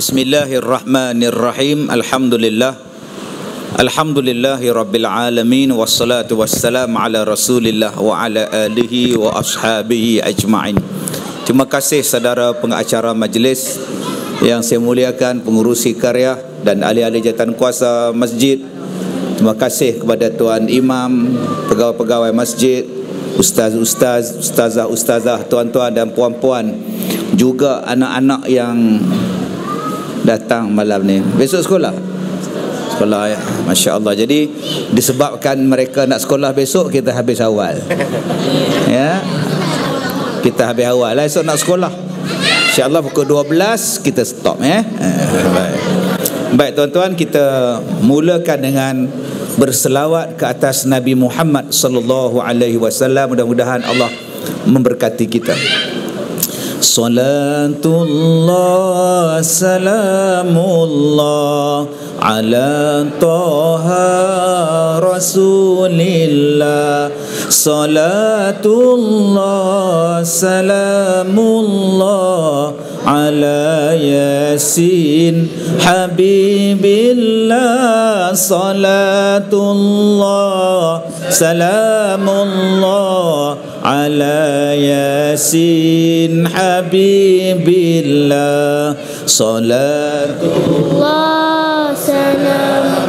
Bismillahirrahmanirrahim. Alhamdulillahi rabbil alamin. Wassalatu wassalamu ala rasulillah wa ala alihi wa ashabihi ajma'in. Terima kasih saudara pengacara majlis yang saya muliakan, pengurusi karya dan ahli-ahli jawatan kuasa masjid. Terima kasih kepada Tuan Imam, pegawai-pegawai masjid, ustaz-ustaz, ustazah-ustazah, tuan-tuan dan puan-puan, juga anak-anak yang datang malam ni. Besok sekolah ya, Masya Allah. Jadi disebabkan mereka nak sekolah besok, kita habis awal ya, kita habis awal lah. Esok nak sekolah, InsyaAllah pukul 12 kita stop ya. Baik tuan-tuan, kita mulakan dengan berselawat ke atas Nabi Muhammad sallallahu alaihi wasallam. Mudah-mudahan Allah memberkati kita. Salatullah salamullah ala taha rasulillah. Salatullah salamullah ala yasin habibillah. Salatullah salamullah ala yasin habibillah. Salatullah salamullah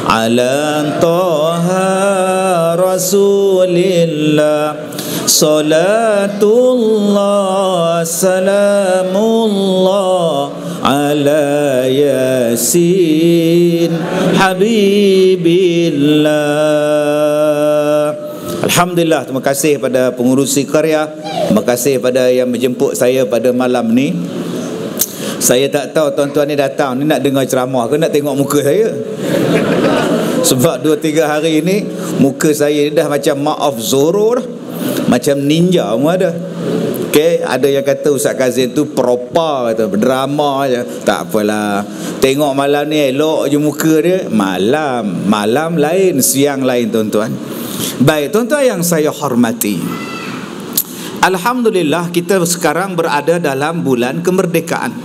ala taha rasulillah. Salatullah salamullah ala yasin habibillah. Alhamdulillah, terima kasih pada pengurusi karya, terima kasih pada yang menjemput saya pada malam ni. Saya tak tahu tuan-tuan ni datang ni nak dengar ceramah ke nak tengok muka saya. Sebab 2-3 hari ni muka saya dah macam Maaf Zorro dah, macam ninja pun ada. Okey, ada yang kata Ustaz Kazim tu propa, kata berdrama je. Tak apalah, tengok malam ni elok je muka dia. Malam lain, siang lain tuan-tuan. Baik tuan-tuan yang saya hormati, alhamdulillah kita sekarang berada dalam bulan kemerdekaan.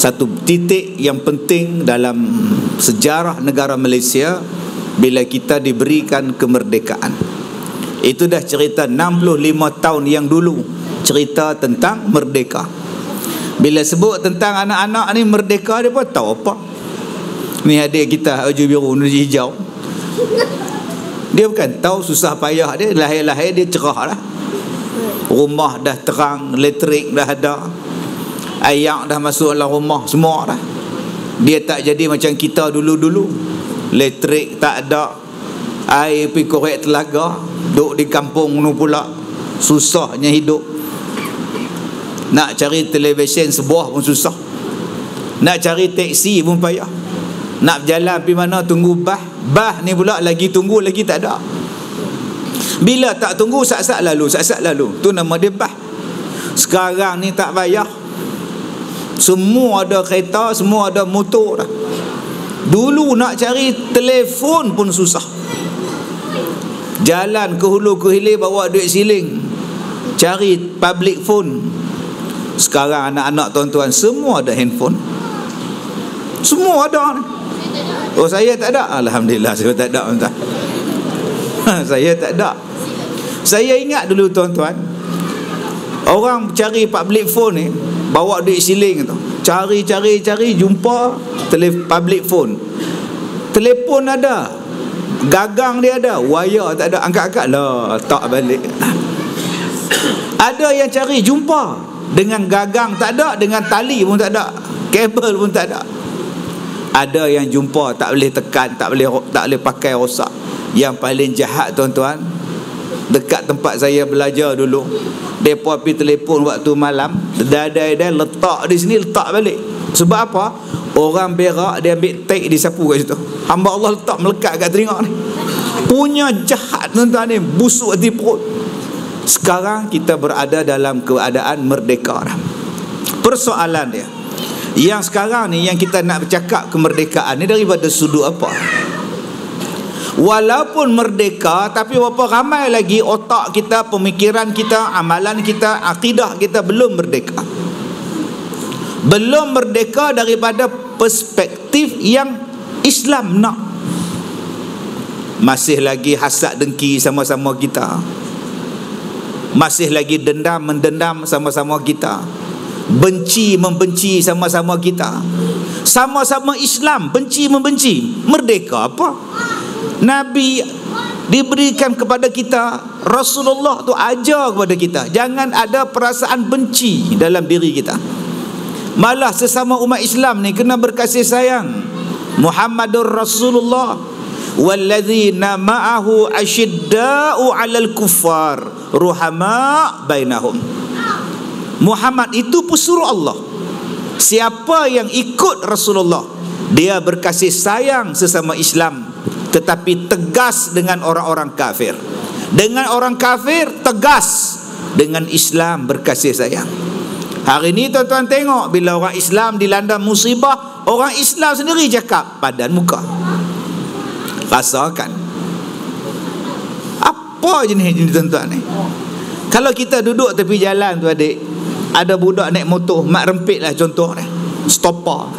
Satu titik yang penting dalam sejarah negara Malaysia bila kita diberikan kemerdekaan. Itu dah cerita 65 tahun yang dulu, cerita tentang merdeka. Bila sebut tentang anak-anak ni merdeka, dia pun tahu apa. Ni adik kita baju biru, baju hijau, dia bukan tahu susah payah dia, lahir-lahir dia cerah dah. Rumah dah terang, elektrik dah ada, air dah masuk dalam rumah semua dah. Dia tak jadi macam kita dulu-dulu, elektrik tak ada, air pergi korek telaga, duduk di kampung nu pula, susahnya hidup. Nak cari televisyen sebuah pun susah, nak cari teksi pun payah, nak berjalan pergi mana tunggu bah ni pula lagi tunggu lagi tak ada. Bila tak tunggu sat-sat lalu, tu nama dia bah. Sekarang ni tak payah, semua ada kereta, semua ada motor dah. Dulu nak cari telefon pun susah, jalan ke hulu ke hilir bawa duit siling cari public phone. Sekarang anak-anak tuan-tuan semua ada handphone, semua ada ni. Oh, saya tak ada. Alhamdulillah saya tak ada tuan. Saya tak ada. Saya ingat dulu tuan-tuan, orang cari public phone ni bawa duit siling tu, cari jumpa public phone. Telefon ada, gagang dia ada, wire tak ada, angkat-angkat lah, tak balik. Ada yang cari jumpa dengan gagang tak ada, dengan tali pun tak ada, kabel pun tak ada. Ada yang jumpa tak boleh tekan, tak boleh pakai rosak. Yang paling jahat tuan-tuan, dekat tempat saya belajar dulu, depa pergi telefon waktu malam, dadai dia letak di sini, letak balik. Sebab apa? Orang berak dia ambil take, disapu kat situ. Hamba Allah letak melekat kat telinga ni. Punya jahat tuan-tuan ni, busuk hati perut. Sekarang kita berada dalam keadaan merdeka dah. Persoalan dia, yang sekarang ni yang kita nak bercakap kemerdekaan ni daripada sudut apa? Walaupun merdeka, tapi berapa ramai lagi otak kita, pemikiran kita, amalan kita, akidah kita belum merdeka. Belum merdeka daripada perspektif yang Islam nak. Masih lagi hasad dengki sama-sama kita. Masih lagi dendam mendendam sama-sama kita. Benci membenci sama-sama kita. Sama-sama Islam, benci membenci. Merdeka apa? Nabi diberikan kepada kita, Rasulullah tu ajar kepada kita, jangan ada perasaan benci dalam diri kita. Malah sesama umat Islam ni kena berkasih sayang. Muhammadur Rasulullah walladzina ma'ahu asyidda'u 'alal kuffar ruhama' bainahum. Muhammad itu pesuruh Allah. Siapa yang ikut Rasulullah, dia berkasih sayang sesama Islam, tetapi tegas dengan orang-orang kafir. Dengan orang kafir tegas, dengan Islam berkasih sayang. Hari ini tuan-tuan tengok, bila orang Islam dilanda musibah, orang Islam sendiri cakap padan muka. Rasakan apa jenis ini tuan-tuan ni? Kalau kita duduk tepi jalan tu adik, ada budak naik motor, mak rempit lah contoh ni, stopper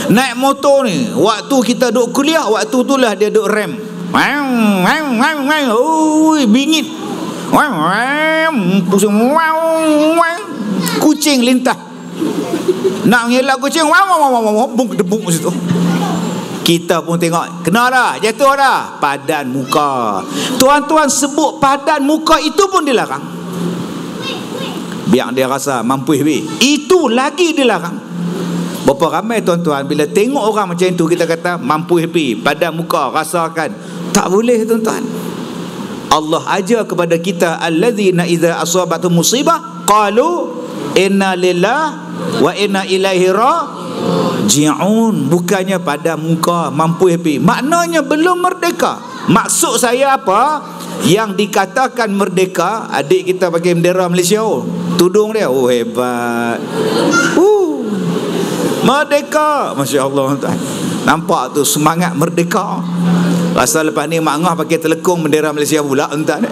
naik motor ni, waktu kita duduk kuliah, waktu tu lah dia duduk rem, bingit, kucing lintah, nak ngelak kucing, debuk situ. Kita pun tengok, kena dah, jatuh dah, padan muka. Tuan-tuan sebut padan muka itu pun dilarang. Biar dia rasa mampu habis, itu lagi dilarang. Berapa ramai tuan-tuan bila tengok orang macam itu, kita kata mampu happy, padan muka, rasakan. Tak boleh tuan-tuan. Allah ajar kepada kita, alladzina idza asabatu musibah qalu inna lillahi wa inna ilaihi raji'un. Bukannya pada muka, mampu happy. Maknanya belum merdeka. Maksud saya apa? Yang dikatakan merdeka, adik kita pakai bendera Malaysia, tudung dia, oh hebat, merdeka, Masya Allah tuan. Nampak tu semangat merdeka. Rasa lepas ni Mak Ngah pakai telekung bendera Malaysia pula tuan.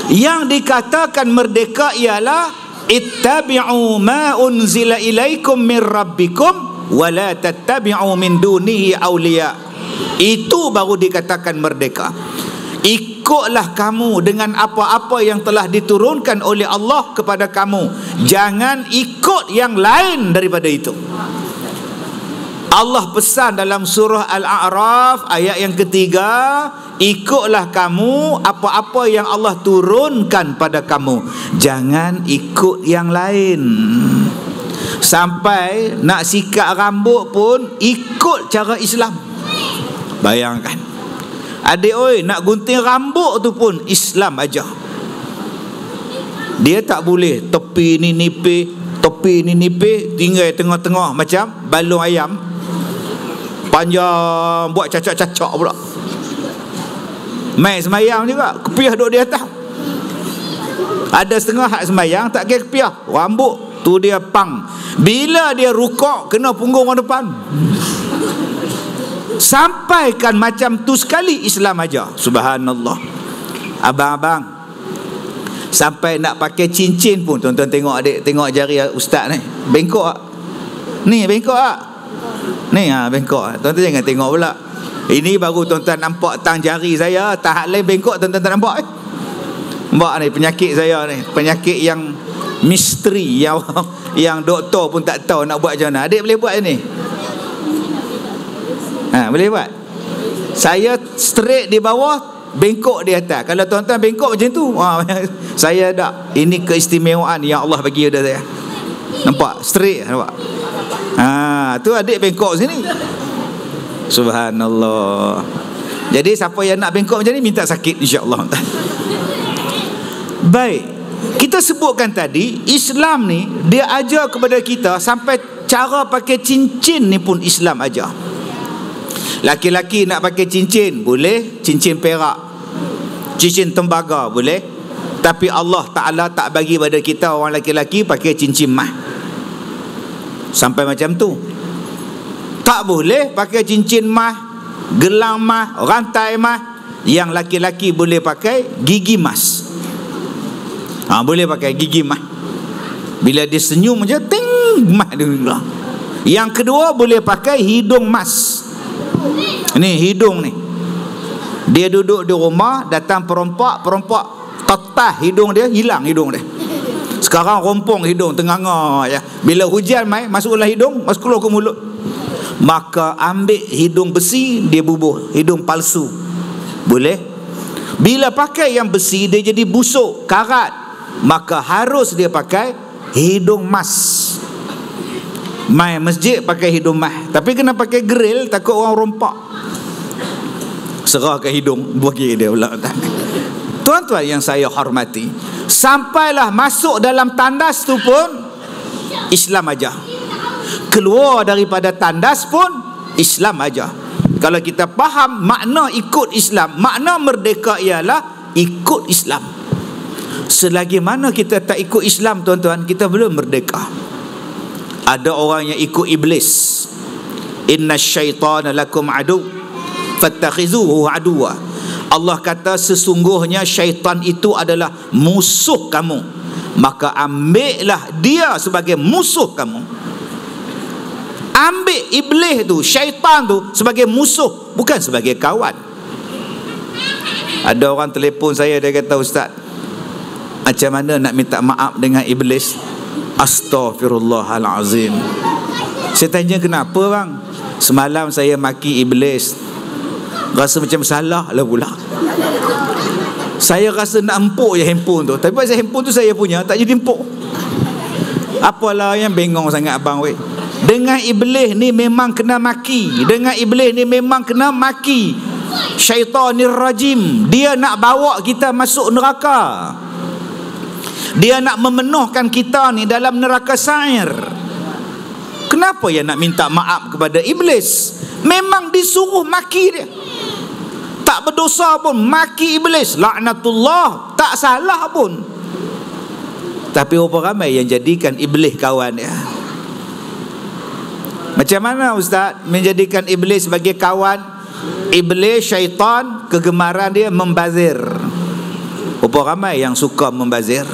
Yang dikatakan merdeka ialah ittabi'u ma unzila ilaikum min rabbikum wa la tattabi'u min dunihi awliya. Itu baru dikatakan merdeka. Ikutlah kamu dengan apa-apa yang telah diturunkan oleh Allah kepada kamu. Jangan ikut yang lain daripada itu. Allah pesan dalam surah Al-A'raf ayat yang ketiga, ikutlah kamu apa-apa yang Allah turunkan pada kamu, jangan ikut yang lain. Sampai nak sikat rambut pun ikut cara Islam. Bayangkan, adik oi, nak gunting rambut tu pun Islam aja. Dia tak boleh tepi ni nipis, tepi ni nipis, tinggal tengah-tengah macam balung ayam, panjang, buat cacak-cacak pula. Main semayang juga, kepiah duduk di atas. Ada setengah hak semayang tak kira kepiah, rambut tu dia pang. Bila dia rukuk, kena punggung orang depan. Sampaikan macam tu sekali Islam aja. Subhanallah. Abang-abang, sampai nak pakai cincin pun, tuan-tuan tengok adik, tengok jari ustaz ni, bengkok tak? Ni bengkok tak? Ni bengkok. Tuan-tuan jangan tengok pula. Ini baru tuan-tuan nampak tang jari saya, tahap lain bengkok tuan-tuan tak nampak. Nampak ni penyakit saya ni, penyakit yang misteri, yang doktor pun tak tahu nak buat macam mana. Adik boleh buat ni? Boleh buat? Saya straight di bawah, bengkok di atas. Kalau tuan-tuan bengkok macam tu, saya tak. Ini keistimewaan yang Allah bagi pada saya. Nampak? Straight, nampak? Tu adik bengkok sini. Subhanallah. Jadi siapa yang nak bengkok macam ni, minta sakit insya-Allah. Baik, kita sebutkan tadi, Islam ni dia ajar kepada kita sampai cara pakai cincin ni pun Islam ajar. Laki-laki nak pakai cincin boleh, cincin perak, cincin tembaga boleh. Tapi Allah Ta'ala tak bagi pada kita orang laki-laki pakai cincin emas sampai macam tu. Tak boleh pakai cincin emas, gelang emas, rantai emas. Yang laki-laki boleh pakai gigi emas. Boleh pakai gigi mah. Bila dia senyum je, ting, mah dia keluar. Yang kedua, boleh pakai hidung mas. Ni hidung ni. Dia duduk di rumah, datang perompak tetah hidung dia, hilang hidung dia. Sekarang rompong hidung, tenganga ya. Bila hujan mai, masuklah hidung, masuk keluar ke mulut. Maka ambil hidung besi, dia bubuh, hidung palsu. Boleh. Bila pakai yang besi, dia jadi busuk, karat. Maka harus dia pakai hidung mas. Mai masjid pakai hidung mas, tapi kena pakai grill, takut orang rompak. Serah ke hidung, bagi dia pula. Tuan-tuan yang saya hormati, sampailah masuk dalam tandas tu pun Islam aja. Keluar daripada tandas pun Islam aja. Kalau kita faham makna ikut Islam, makna merdeka ialah ikut Islam. Selagi mana kita tak ikut Islam, tuan-tuan, kita belum merdeka. Ada orang yang ikut iblis. Inna syaitana lakum adu fattakhizuhu aduwa. Allah kata sesungguhnya syaitan itu adalah musuh kamu, maka ambillah dia sebagai musuh kamu. Ambil iblis tu, syaitan tu sebagai musuh, bukan sebagai kawan. Ada orang telefon saya, dia kata, Ustaz, macam mana nak minta maaf dengan iblis? Astaghfirullahalazim. Saya tanya, kenapa bang? Semalam saya maki iblis, rasa macam salah lah pula. Saya rasa nak empuk je handphone tu, tapi pasal handphone tu saya punya, tak jadi empuk. Apalah yang bengong sangat abang weh. Dengan iblis ni memang kena maki. Dengan iblis ni memang kena maki. Syaitanir rajim. Dia nak bawa kita masuk neraka. Dia nak memenuhkan kita ni dalam neraka sa'ir. Kenapa dia nak minta maaf kepada iblis? Memang disuruh maki dia. Tak berdosa pun maki iblis, laknatullah, tak salah pun. Tapi berapa ramai yang jadikan iblis kawan dia? Macam mana Ustaz menjadikan iblis sebagai kawan? Iblis, syaitan, kegemaran dia membazir. Berapa ramai yang suka membazir?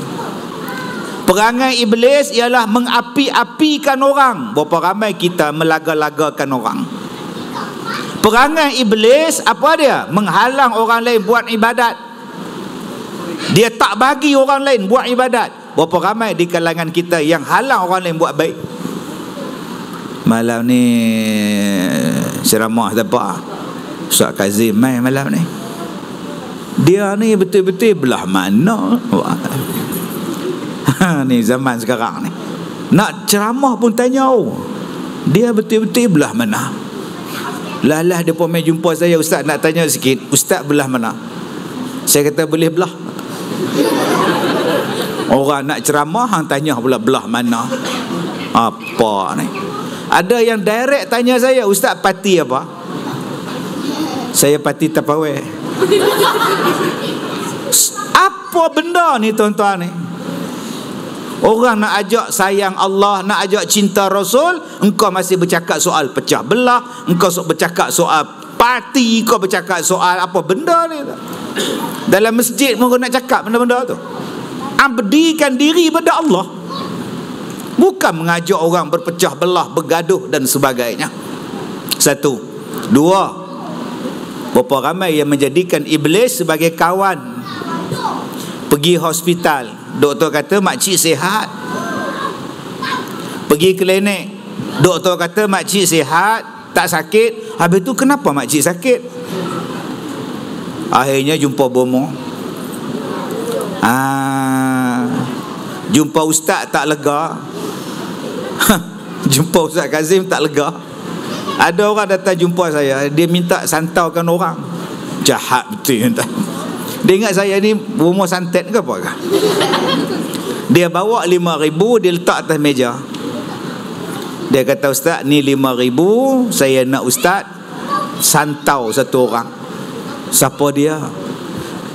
Perangai iblis ialah mengapi-apikan orang. Berapa ramai kita melaga-lagakan orang? Perangai iblis apa dia? Menghalang orang lain buat ibadat. Dia tak bagi orang lain buat ibadat. Berapa ramai di kalangan kita yang halang orang lain buat baik? Malam ni ceramah apa? Ustaz Kazim mai malam ni. Dia ni betul-betul belah mana? Ni zaman sekarang ni. Nak ceramah pun tanya, dia betul-betul belah mana? Lah dia pun main jumpa saya, Ustaz nak tanya sikit, Ustaz belah mana? Saya kata boleh belah. Orang nak ceramah hang tanya pula belah mana? Apa ni? Ada yang direct tanya saya, Ustaz parti apa? Saya parti Tupperware. Apa benda ni tuan-tuan ni? Orang nak ajak sayang Allah, nak ajak cinta Rasul, engkau masih bercakap soal pecah belah, engkau bercakap soal parti, engkau bercakap soal apa benda ni. Dalam masjid pun kau nak cakap benda-benda tu. Abdikan diri pada Allah, bukan mengajak orang berpecah belah, bergaduh dan sebagainya. Satu. Dua, berapa ramai yang menjadikan iblis sebagai kawan. Pergi hospital, doktor kata makcik sihat. Pergi klinik, doktor kata makcik sihat, tak sakit. Habis tu kenapa makcik sakit? Akhirnya jumpa bomo. Jumpa ustaz tak lega. Jumpa Ustaz Kazim tak lega. Ada orang datang jumpa saya, dia minta santaukan orang. Jahat betul. Dia ingat saya ni rumah santet ke apa? Dia bawa 5,000, dia letak atas meja. Dia kata, Ustaz, ni 5,000, saya nak Ustaz santau satu orang. Siapa dia?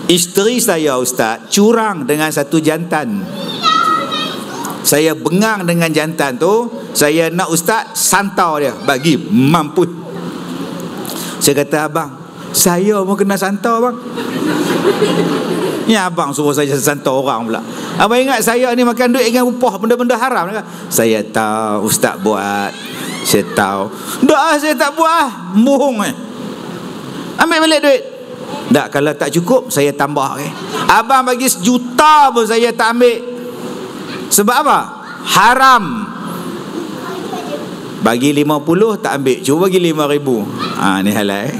Isteri saya, Ustaz, curang dengan satu jantan. Saya bengang dengan jantan tu. Saya nak Ustaz santau dia, bagi mampu. Saya kata, abang, saya mau kena santau bang. Ya abang suruh saya santai orang pula. Abang ingat saya ni makan duit dengan upah benda-benda haram. Saya tahu ustaz buat. Saya tahu. Dah saya tak buat. Bohong Ambil balik duit. Tak, kalau tak cukup saya tambah Abang bagi 1 juta pun saya tak ambil. Sebab apa? Haram. Bagi 50 tak ambil. Cuba bagi 5,000. Ni halal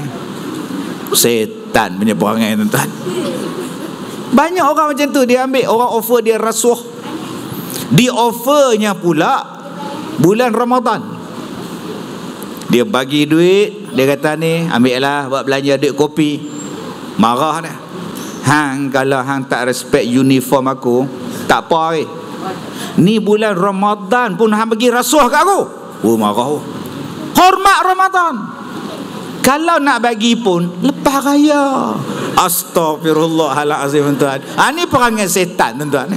Setan punya perangai tuan-tuan. Banyak orang macam tu. Dia ambil, orang offer dia rasuah. Di offernya pula bulan Ramadan. Dia bagi duit. Dia kata ni ambil lah buat belanja duit kopi. Marah dah. Hang kalau hang tak respect uniform aku, tak apa ni bulan Ramadan pun hang bagi rasuah kat aku. Marah. Hormat Ramadan. Kalau nak bagi pun lepas raya. Astagfirullahalazim tuan. Ni perangai setan tuan.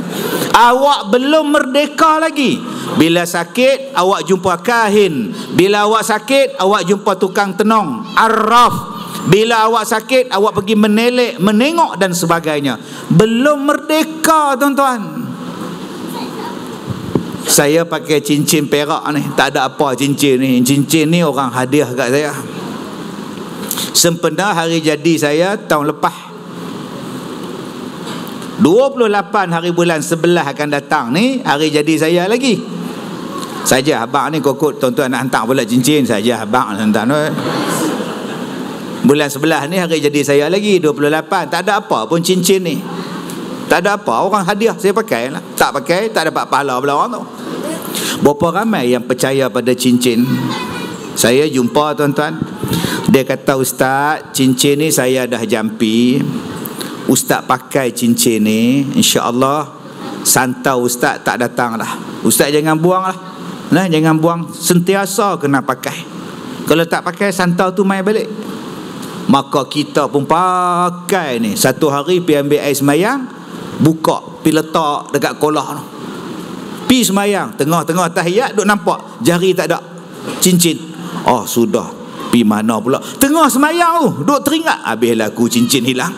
Awak belum merdeka lagi. Bila sakit awak jumpa kahin. Bila awak sakit awak jumpa tukang tenung, arraf. Bila awak sakit awak pergi menelek, menengok dan sebagainya. Belum merdeka tuan-tuan. Saya pakai cincin perak ni. Tak ada apa cincin ni. Cincin ni orang hadiah kat saya. Sempena hari jadi saya tahun lepas. 28 hari bulan 11 akan datang ni hari jadi saya lagi. Saja abang ni kokot tuan-tuan nak hantar pula cincin. Saja abang tuan-tuan. Bulan 11 ni hari jadi saya lagi 28. Tak ada apa pun cincin ni. Tak ada apa, orang hadiah saya pakai lah. Tak pakai tak dapat pahala pula orang tu. Berapa ramai yang percaya pada cincin. Saya jumpa tuan-tuan, dia kata, ustaz, cincin ni saya dah jampi. Ustaz pakai cincin ni, insya-Allah santau ustaz tak datang dah. Ustaz jangan buang lah. Jangan buang, sentiasa kena pakai. Kalau tak pakai santau tu mai balik. Maka kita pun pakai ni. Satu hari pergi ambil air semayang, buka, pergi letak dekat kolah tu. Pergi semayang, tengah-tengah tahiyat duk nampak jari tak ada cincin. Sudah, pergi mana pula? Tengah semayang tu duk teringat, habislah aku cincin hilang.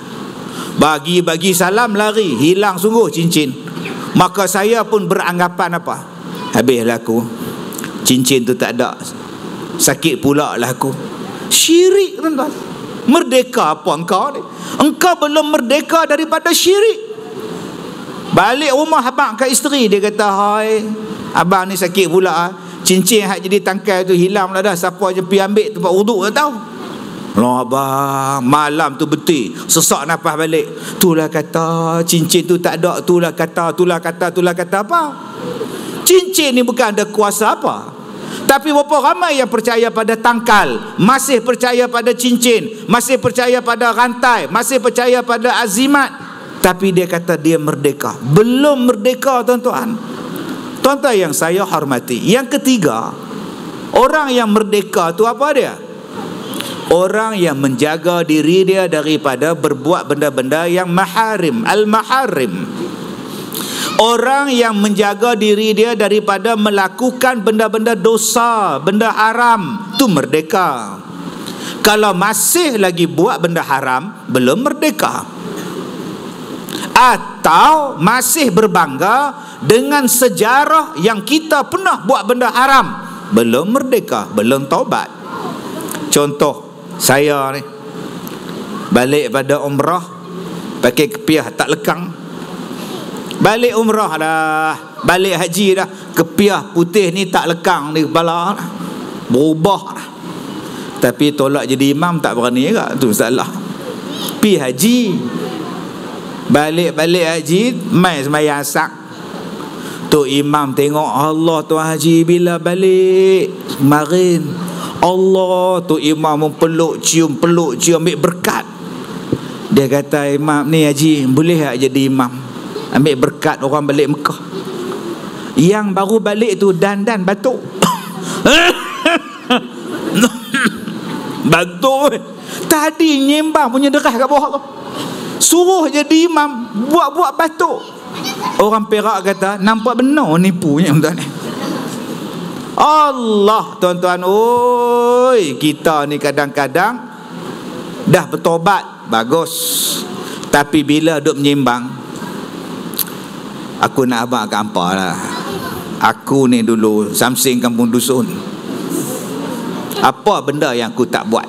Bagi salam lari, hilang sungguh cincin. Maka saya pun beranggapan apa? Habislah aku, cincin tu tak ada. Sakit pula lah aku. Syirik tuan-tuan. Merdeka apa engkau ni? Engkau belum merdeka daripada syirik. Balik rumah abang kat isteri, dia kata, hai abang ni sakit pula. Cincin hak jadi tangkai tu hilang lah dah. Siapa je pergi ambil tempat wuduk tak tahu. Loh abang, malam tu betul sesak nafas balik. Itulah kata cincin tu tak ada. Itulah kata apa? Cincin ni bukan ada kuasa apa. Tapi berapa ramai yang percaya pada tangkal, masih percaya pada cincin, masih percaya pada rantai, masih percaya pada azimat. Tapi dia kata dia merdeka. Belum merdeka tuan-tuan. Tuan-tuan yang saya hormati, yang ketiga, orang yang merdeka tu apa dia? Orang yang menjaga diri dia daripada berbuat benda-benda yang maharim, al-maharim. Orang yang menjaga diri dia daripada melakukan benda-benda dosa, benda haram, tu merdeka. Kalau masih lagi buat benda haram, belum merdeka. Atau masih berbangga dengan sejarah yang kita pernah buat benda haram, belum merdeka, belum taubat. Contoh, saya ni balik pada umrah pakai kepiah tak lekang. Balik umrah dah, balik haji dah, kepiah putih ni tak lekang di kepala dah. Berubah dah. Tapi tolak jadi imam tak berani juga, tu salah. Pi haji, balik haji, mai sembahyang asar. Tu imam tengok, Allah Tuan Haji bila balik kemarin, Allah, tu imam peluk cium ambil berkat. Dia kata, imam ni Haji boleh tak jadi imam, ambil berkat orang balik Mekah. Yang baru balik tu dandan batuk. Batuk tadi nyembang punya derah kat bawah tu, suruh jadi imam buat batuk. Orang Perak kata nampak benar nipunya tuan-tuan. Allah tuan-tuan, oi, kita ni kadang-kadang dah bertobat bagus, Tapi bila duk menyimbang, aku nak abang kat hampa lah. Aku ni dulu Samsing kampung dusun. Apa benda yang aku tak buat?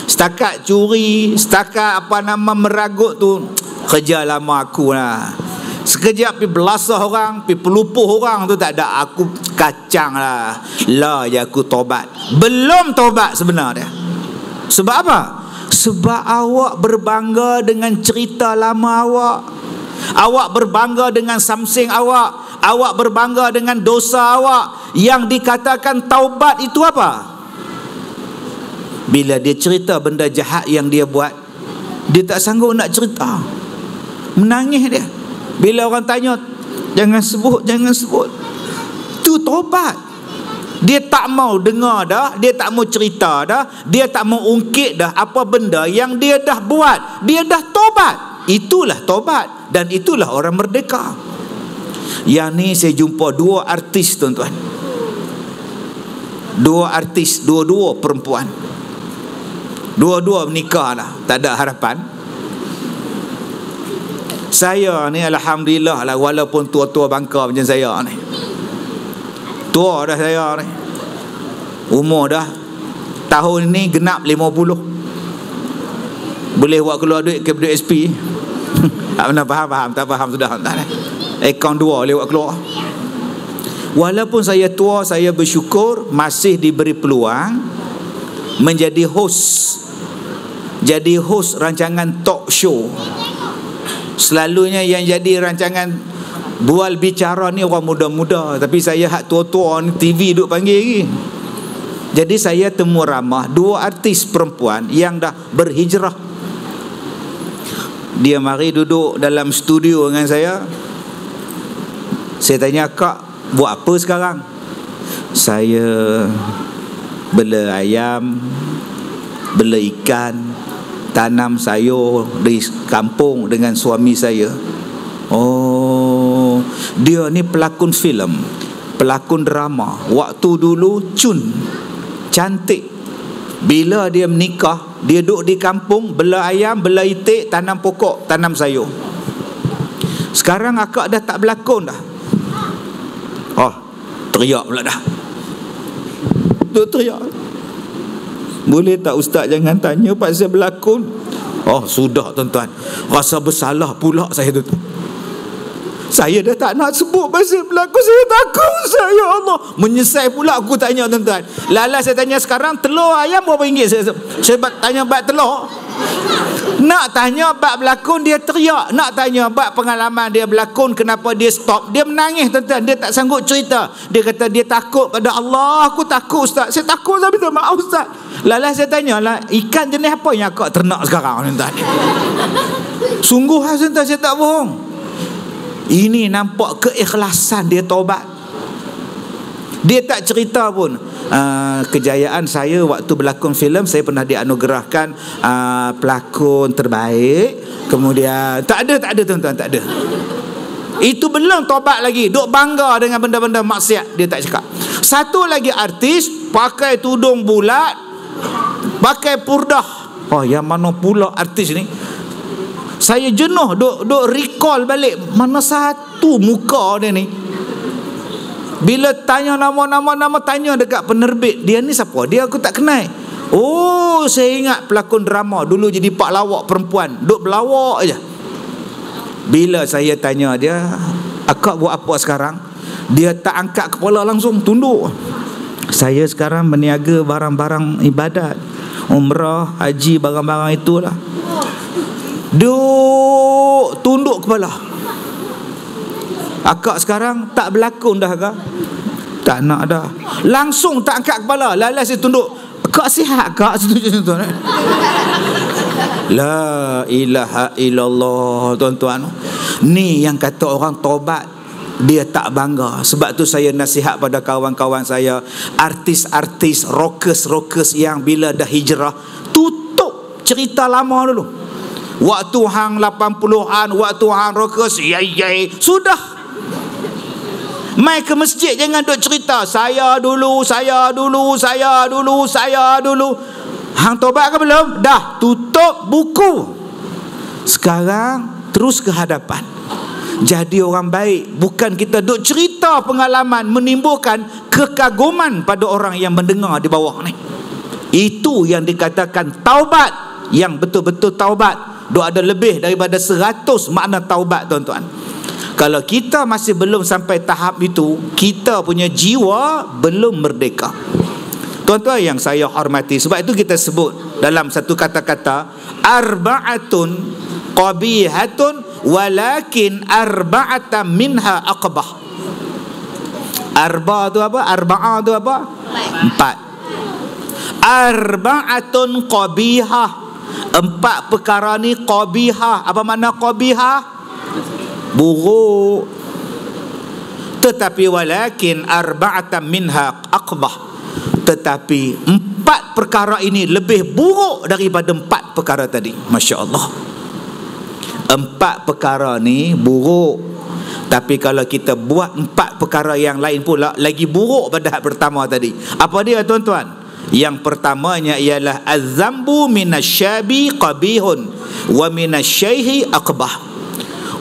Setakat curi, setakat meragut tu, kerja lama aku lah. Sekejap pergi belasah orang, pergi pelupuh orang tu tak ada. Aku kacang lah. Lah ya aku tobat. Belum tobat sebenarnya. Sebab apa? Sebab awak berbangga dengan cerita lama awak. Awak berbangga dengan Samsing awak. Awak berbangga dengan dosa awak. Yang dikatakan taubat itu apa? Bila dia cerita benda jahat yang dia buat, dia tak sanggup nak cerita. Menangis dia. Bila orang tanya, jangan sebut, jangan sebut. Itu taubat. Dia tak mau dengar dah, dia tak mau cerita dah, dia tak mau ungkit dah apa benda yang dia dah buat. Dia dah taubat. Itulah taubat. Dan itulah orang merdeka. Yang ni saya jumpa dua artis, tuan-tuan. Dua artis, dua-dua perempuan. Dua-dua menikah lah, tak ada harapan. Saya ni alhamdulillah lah, walaupun tua-tua bangka macam saya ni, tua dah saya ni, umur dah tahun ni genap 50. Boleh buat keluar duit ke duit SP. Tak pernah faham, tak faham sudah. Akaun 2 boleh buat keluar. Walaupun saya tua, saya bersyukur masih diberi peluang menjadi host. Jadi host rancangan talk show. Selalunya yang jadi rancangan bual bicara ni orang muda-muda, tapi saya hak tua-tua ni TV duk panggil lagi. Jadi saya temu ramah dua artis perempuan yang dah berhijrah. Dia mari duduk dalam studio dengan saya. Saya tanya, "Kak, buat apa sekarang?" "Saya bela ayam, bela ikan, tanam sayur di kampung dengan suami saya." "Oh, dia ni pelakon filem, pelakon drama. Waktu dulu cun, cantik. Bila dia menikah, dia duduk di kampung, bela ayam, bela itik, tanam pokok, tanam sayur. Sekarang akak dah tak berlakon dah." Oh, teriak pula dah. Duk teriak. "Boleh tak ustaz jangan tanya pasal berlakon?" Oh, sudah tuan-tuan. Rasa bersalah pula saya tu. Saya dah tak nak sebut pasal berlakon. Saya takut, saya Allah. Menyesal pula aku tanya tuan-tuan. Lala saya tanya sekarang telur ayam berapa ringgit? Saya tanya bab telur. Nak tanya bab berlakon dia teriak. Nak tanya bab pengalaman dia berlakon, kenapa dia stop, dia menangis tuan-tuan. Dia tak sanggup cerita. Dia kata dia takut pada Allah. "Aku takut ustaz. Saya takut, saya minta maaf ustaz." Lala saya tanya lah, ikan jenis apa yang akak ternak sekarang tuan-tuan? Sungguh tuan-tuan, saya tak bohong. Ini nampak keikhlasan dia taubat. Dia tak cerita pun, kejayaan saya waktu berlakon filem, saya pernah dianugerahkan pelakon terbaik. Kemudian tak ada tuan-tuan, tak ada. Itu belum taubat lagi, duk bangga dengan benda-benda maksiat. Dia tak cakap. Satu lagi artis pakai tudung bulat, pakai purdah. Oh, yang mana pula artis ni? Saya jenuh duk recall balik mana satu muka dia ni. Bila tanya nama, tanya dekat penerbit, dia ni siapa? Dia aku tak kenal. Oh, saya ingat pelakon drama dulu jadi pak lawak perempuan, duk berlawak aja. Bila saya tanya dia, "Akak buat apa sekarang?" Dia tak angkat kepala, langsung tunduk. "Saya sekarang meniaga barang-barang ibadat, umrah, haji, barang-barang itulah." Duk tunduk kepala. "Akak sekarang tak berlakon dah kak?" "Tak nak dah." Langsung tak angkat kepala. Lala saya tunduk. "Kak sihat kak?" Tuan-tuan. La ilaha illallah tuan-tuan. Ni yang kata orang taubat, dia tak bangga. Sebab tu saya nasihat pada kawan-kawan saya, artis-artis, rockers yang bila dah hijrah, tutup cerita lama dulu. Waktu hang 80-an, waktu hang rockers, yai, sudah. Mai ke masjid jangan duk cerita saya dulu. Hang tobat ke belum? Dah, tutup buku. Sekarang terus ke hadapan. Jadi orang baik. Bukan kita duk cerita pengalaman menimbulkan kekaguman pada orang yang mendengar di bawah ni. Itu yang dikatakan taubat, yang betul-betul taubat. Duk ada lebih daripada 100 makna taubat, tuan-tuan. Kalau kita masih belum sampai tahap itu, kita punya jiwa belum merdeka. Tuan-tuan yang saya hormati, sebab itu kita sebut dalam satu kata-kata, arba'atun qabihatun walakin arba'atan minha aqbah. Arba tu apa? Arba'a tu apa? 4. Arba'atun qabihah. 4 perkara ni qabihah. Apa makna qabihah? Buruk. Tetapi walakin arba'atan minha aqbah. Tetapi 4 perkara ini lebih buruk daripada 4 perkara tadi. Masya Allah. 4 perkara ni buruk, tapi kalau kita buat 4 perkara yang lain pula lagi buruk pada pertama tadi. Apa dia, tuan-tuan? Yang pertamanya ialah az-zambu minasyabi qabihun wa minasyaihi aqbah.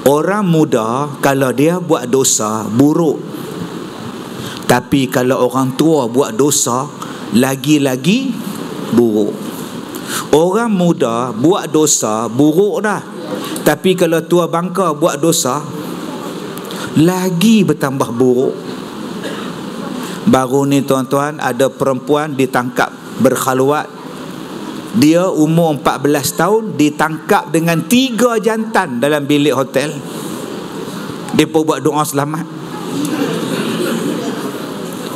Orang muda kalau dia buat dosa buruk, tapi kalau orang tua buat dosa lagi-lagi buruk. Orang muda buat dosa buruk dah, tapi kalau tua bangka buat dosa lagi bertambah buruk. Baru ni, tuan-tuan, ada perempuan ditangkap berkhaluat. Dia umur 14 tahun ditangkap dengan 3 jantan dalam bilik hotel. Dia pun buat doa selamat.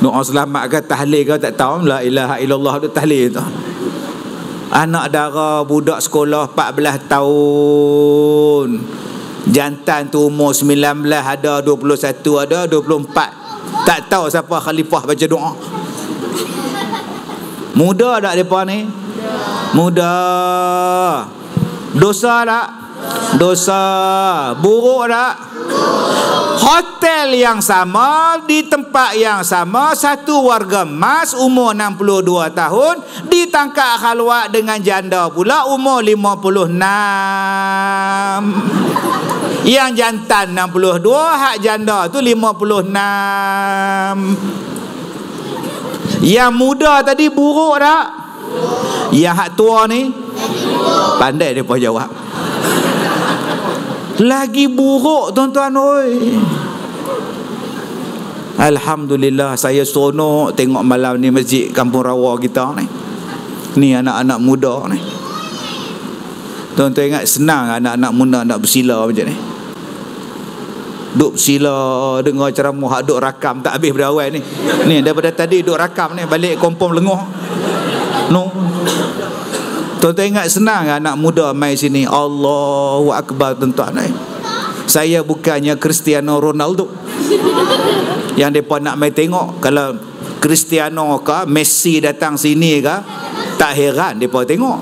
Doa selamat ke tahlil ke tak tahu. La ilaha illallah tu tahlil tu. Anak dara budak sekolah 14 tahun. Jantan tu umur 19, ada 21, ada 24. Tak tahu siapa khalifah baca doa. Muda tak mereka ni? Muda. Dosa tak? Dosa. Buruk tak? Hotel yang sama, di tempat yang sama, satu warga emas umur 62 tahun ditangkap khalwat dengan janda pula umur 56. Yang jantan 62, hak janda tu 56. Yang muda tadi buruk tak? Yang hak tua ni pandai dia pun jawab. Lagi buruk, tuan-tuan oi. Alhamdulillah, saya seronok tengok malam ni masjid Kampung Rawa kita ni. Ni anak-anak muda ni. Tuan-tuan ingat senang anak-anak muda nak bersila macam ni. Duk bersila dengar ceramah, duk rakam tak habis pada awal ni. Ni daripada tadi duk rakam ni, balik kompom lenguh. No. Tuan-tuan ingat senang anak muda mai sini. Allahu Akbar, tuan-tuan. Saya bukannya Cristiano Ronaldo yang mereka nak mai tengok. Kalau Cristiano ke Messi datang sini ke, tak heran mereka tengok.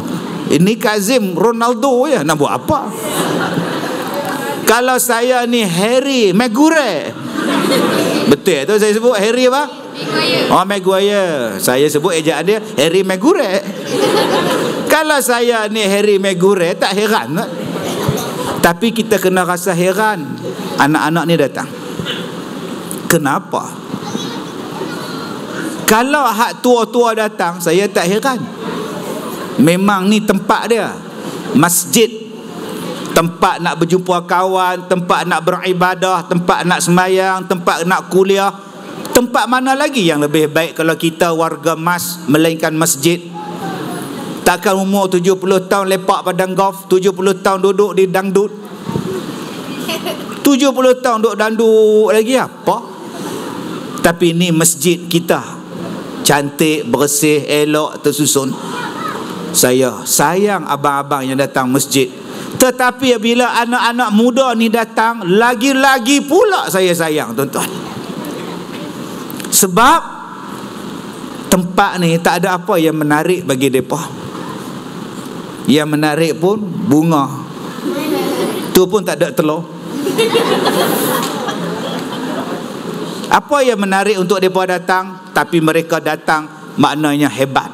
Ini Kazim Ronaldo ya, nak buat apa? Kalau saya ni Harry Maguire, betul tu saya sebut Harry apa? Oh, Maguire. Saya sebut ejaan dia Harry Maguire. Kalau saya ni Harry Maguire, tak heran tak? Tapi kita kena rasa heran anak-anak ni datang. Kenapa? Kalau hak tua-tua datang, saya tak heran. Memang ni tempat dia, masjid, tempat nak berjumpa kawan, tempat nak beribadah, tempat nak sembahyang, tempat nak kuliah. Tempat mana lagi yang lebih baik kalau kita warga emas melainkan masjid? Takkan umur 70 tahun lepak padang golf, 70 tahun duduk di dangdut, 70 tahun duduk dangdut lagi apa? Tapi ni masjid kita, cantik, bersih, elok, tersusun. Saya sayang abang-abang yang datang masjid. Tetapi bila anak-anak muda ni datang, lagi-lagi pula saya sayang, tuan-tuan. Sebab tempat ni tak ada apa yang menarik bagi mereka. Yang menarik pun bunga. Tu pun tak ada telur. Apa yang menarik untuk mereka datang? Tapi mereka datang maknanya hebat.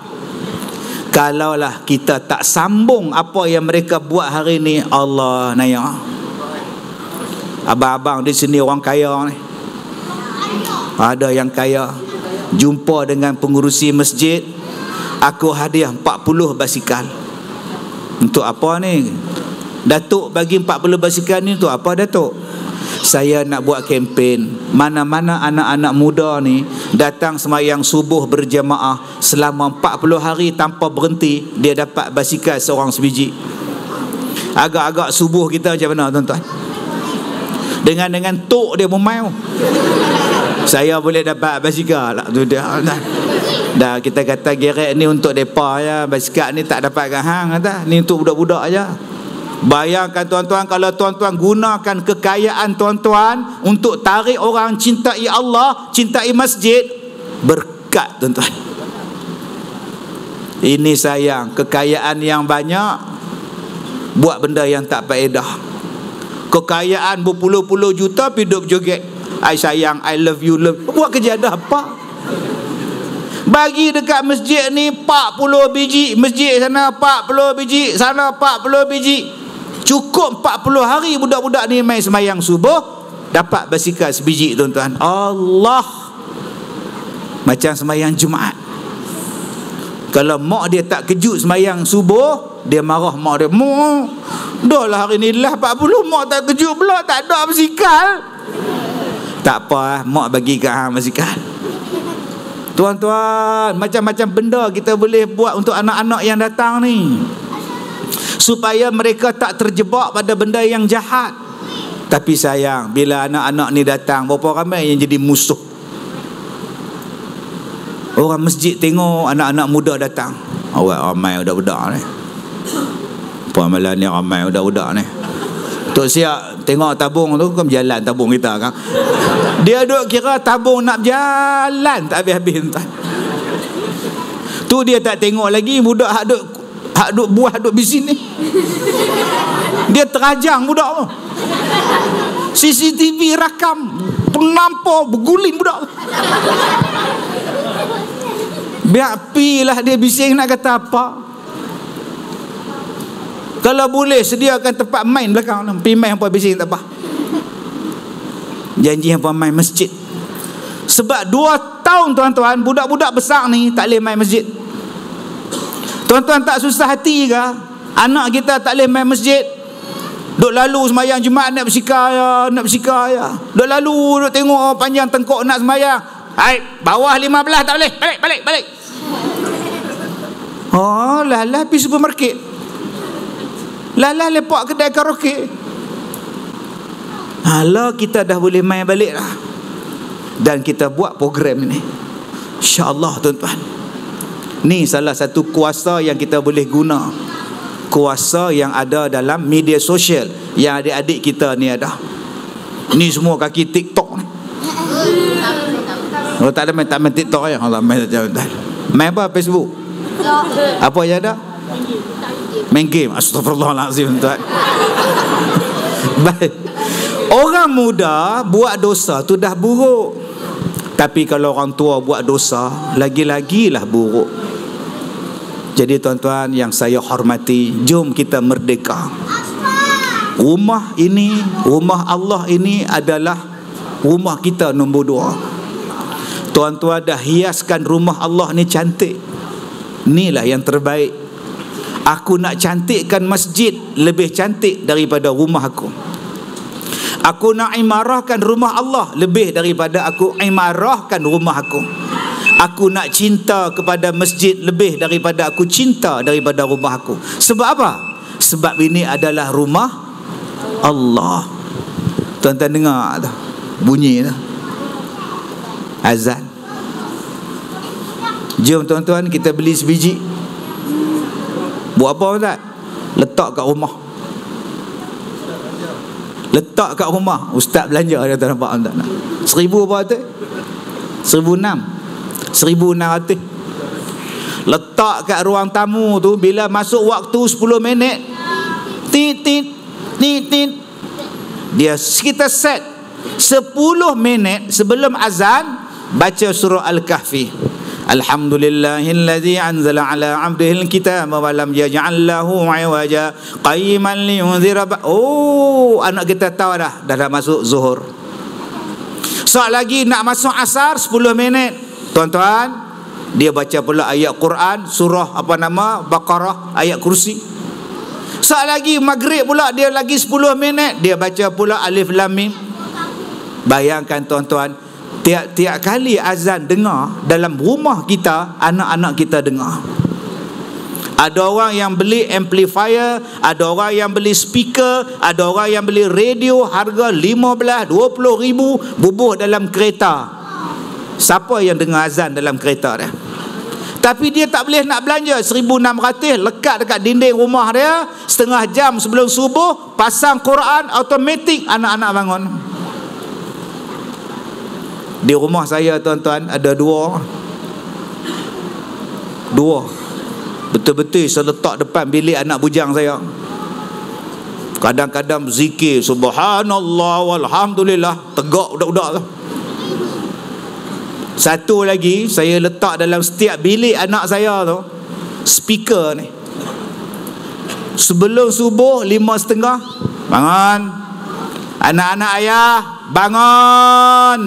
Kalaulah kita tak sambung apa yang mereka buat hari ni, Allah naya. Abang-abang di sini orang kaya ni, ada yang kaya, jumpa dengan pengurusi masjid, aku hadiah 40 basikal. Untuk apa ni? Datuk bagi 40 basikal ni untuk apa, Datuk? Saya nak buat kempen, mana-mana anak-anak muda ni datang semayang subuh berjamaah selama 40 hari tanpa berhenti, dia dapat basikal seorang sebiji. Agak-agak subuh kita macam mana, tuan-tuan? Dengan tok dia memau, saya boleh dapat basikal lah tu dia. Dah kita kata gerek ni untuk depa ya, basikal ni tak dapat kan hang kata, ni untuk budak-budak aja. Bayangkan tuan-tuan, kalau tuan-tuan gunakan kekayaan tuan-tuan untuk tarik orang cintai Allah, cintai masjid, berkat tuan-tuan. Ini sayang, kekayaan yang banyak buat benda yang tak faedah. Kekayaan berpuluh-puluh juta hidup joget, I sayang, I love you, love. Buat kerja ada apa? Bagi dekat masjid ni 40 biji, masjid sana 40 biji, sana 40 biji. Cukup 40 hari budak-budak ni main semayang subuh, dapat basikal sebiji tuan-tuan. Allah, macam semayang Jumaat. Kalau mak dia tak kejut semayang subuh, dia marah mak dia. Mak, dah lah hari ni lah 40, mak tak kejut pula, tak ada basikal. Tak apa, mak bagi kat hang basikal. Tuan-tuan, macam-macam benda kita boleh buat untuk anak-anak yang datang ni, supaya mereka tak terjebak pada benda yang jahat. Tapi sayang, bila anak-anak ni datang, berapa ramai yang jadi musuh. Orang masjid tengok anak-anak muda datang, awak ramai budak-budak ni, apa malam ni ramai budak-budak ni. Tok siap tengok tabung tu, kan berjalan tabung kita kan. Dia duk kira tabung nak berjalan tak habis-habis tuan. Tu dia tak tengok lagi budak hak duk buah duk bisin ni. Dia terajang budak tu. CCTV rakam, penampar berguling budak tu. Biar pilah dia bising nak kata apa. Kalau boleh sediakan tempat main belakang, pergi main apa bising tak apa. Janji apa main masjid. Sebab 2 tahun tuan-tuan, budak-budak besar ni tak boleh main masjid. Tuan-tuan tak susah hati ke? Anak kita tak boleh main masjid. Duk lalu semayang Jumaat nak bersikar ya. Duk lalu duk tengok panjang tengkok nak semayang. Hai, bawah 15 tak boleh. Balik. Oh, lah pergi supermarket. Lah lepak kedai karaoke. Alah, kita dah boleh main balik lah. Dan kita buat program ni, insya-Allah tuan-tuan. Ni salah satu kuasa yang kita boleh guna. Kuasa yang ada dalam media sosial yang adik-adik kita ni ada. Ni semua kaki TikTok ni. Oh, tak ada main TikTok ya. Allah main tuan-tuan. Main apa Facebook? Apa yang ada? Main game. Astagfirullahalazim tuan. Baik. Orang muda buat dosa tu dah buruk. Tapi kalau orang tua buat dosa, lagi-lagilah buruk. Jadi tuan-tuan yang saya hormati, jom kita merdeka. Rumah ini, rumah Allah ini adalah rumah kita nombor 2. Tuan-tuan dah hiaskan rumah Allah ni cantik. Inilah yang terbaik. Aku nak cantikkan masjid lebih cantik daripada rumah aku. Aku nak imarahkan rumah Allah lebih daripada aku imarahkan rumah aku. Aku nak cinta kepada masjid lebih daripada aku cinta daripada rumah aku. Sebab apa? Sebab ini adalah rumah Allah. Tuan-tuan dengar tak? Bunyi tak? Azan. Jom tuan-tuan kita beli sebiji. Buat apa tak? Letak kat rumah. Letak kat rumah. Ustaz belanja dia tak nampak tak? 1,000 apa tu? 1,600. Letak kat ruang tamu tu, bila masuk waktu 10 minit, tit. Dia kita set 10 minit sebelum azan baca surah Al-Kahfi. Alhamdulillahilladzi anzala ala 'abdihil kitaba wa lam yaj'al lahu 'iwaja qayyiman liyunzira. Oh, anak kita tahu dah masuk zuhur. Soal lagi nak masuk asar 10 minit. Tuan-tuan, dia baca pula ayat Quran, surah Baqarah, ayat kursi. Soal lagi maghrib pula dia lagi 10 minit, dia baca pula Alif Lam Mim. Bayangkan tuan-tuan, tiap-tiap kali azan dengar dalam rumah kita, anak-anak kita dengar. Ada orang yang beli amplifier, ada orang yang beli speaker, ada orang yang beli radio harga 15-20 ribu, bubuh dalam kereta. Siapa yang dengar azan dalam kereta dia? Tapi dia tak boleh nak belanja 1,600 lekat dekat dinding rumah dia, setengah jam sebelum subuh pasang Quran, automatik anak-anak bangun. Di rumah saya tuan-tuan ada dua betul-betul saya letak depan bilik anak bujang saya. Kadang-kadang zikir subhanallah walhamdulillah, tegak budak-budak tu. Satu lagi saya letak dalam setiap bilik anak saya tu speaker ni. Sebelum subuh 5.30 bangun, anak-anak ayah bangun,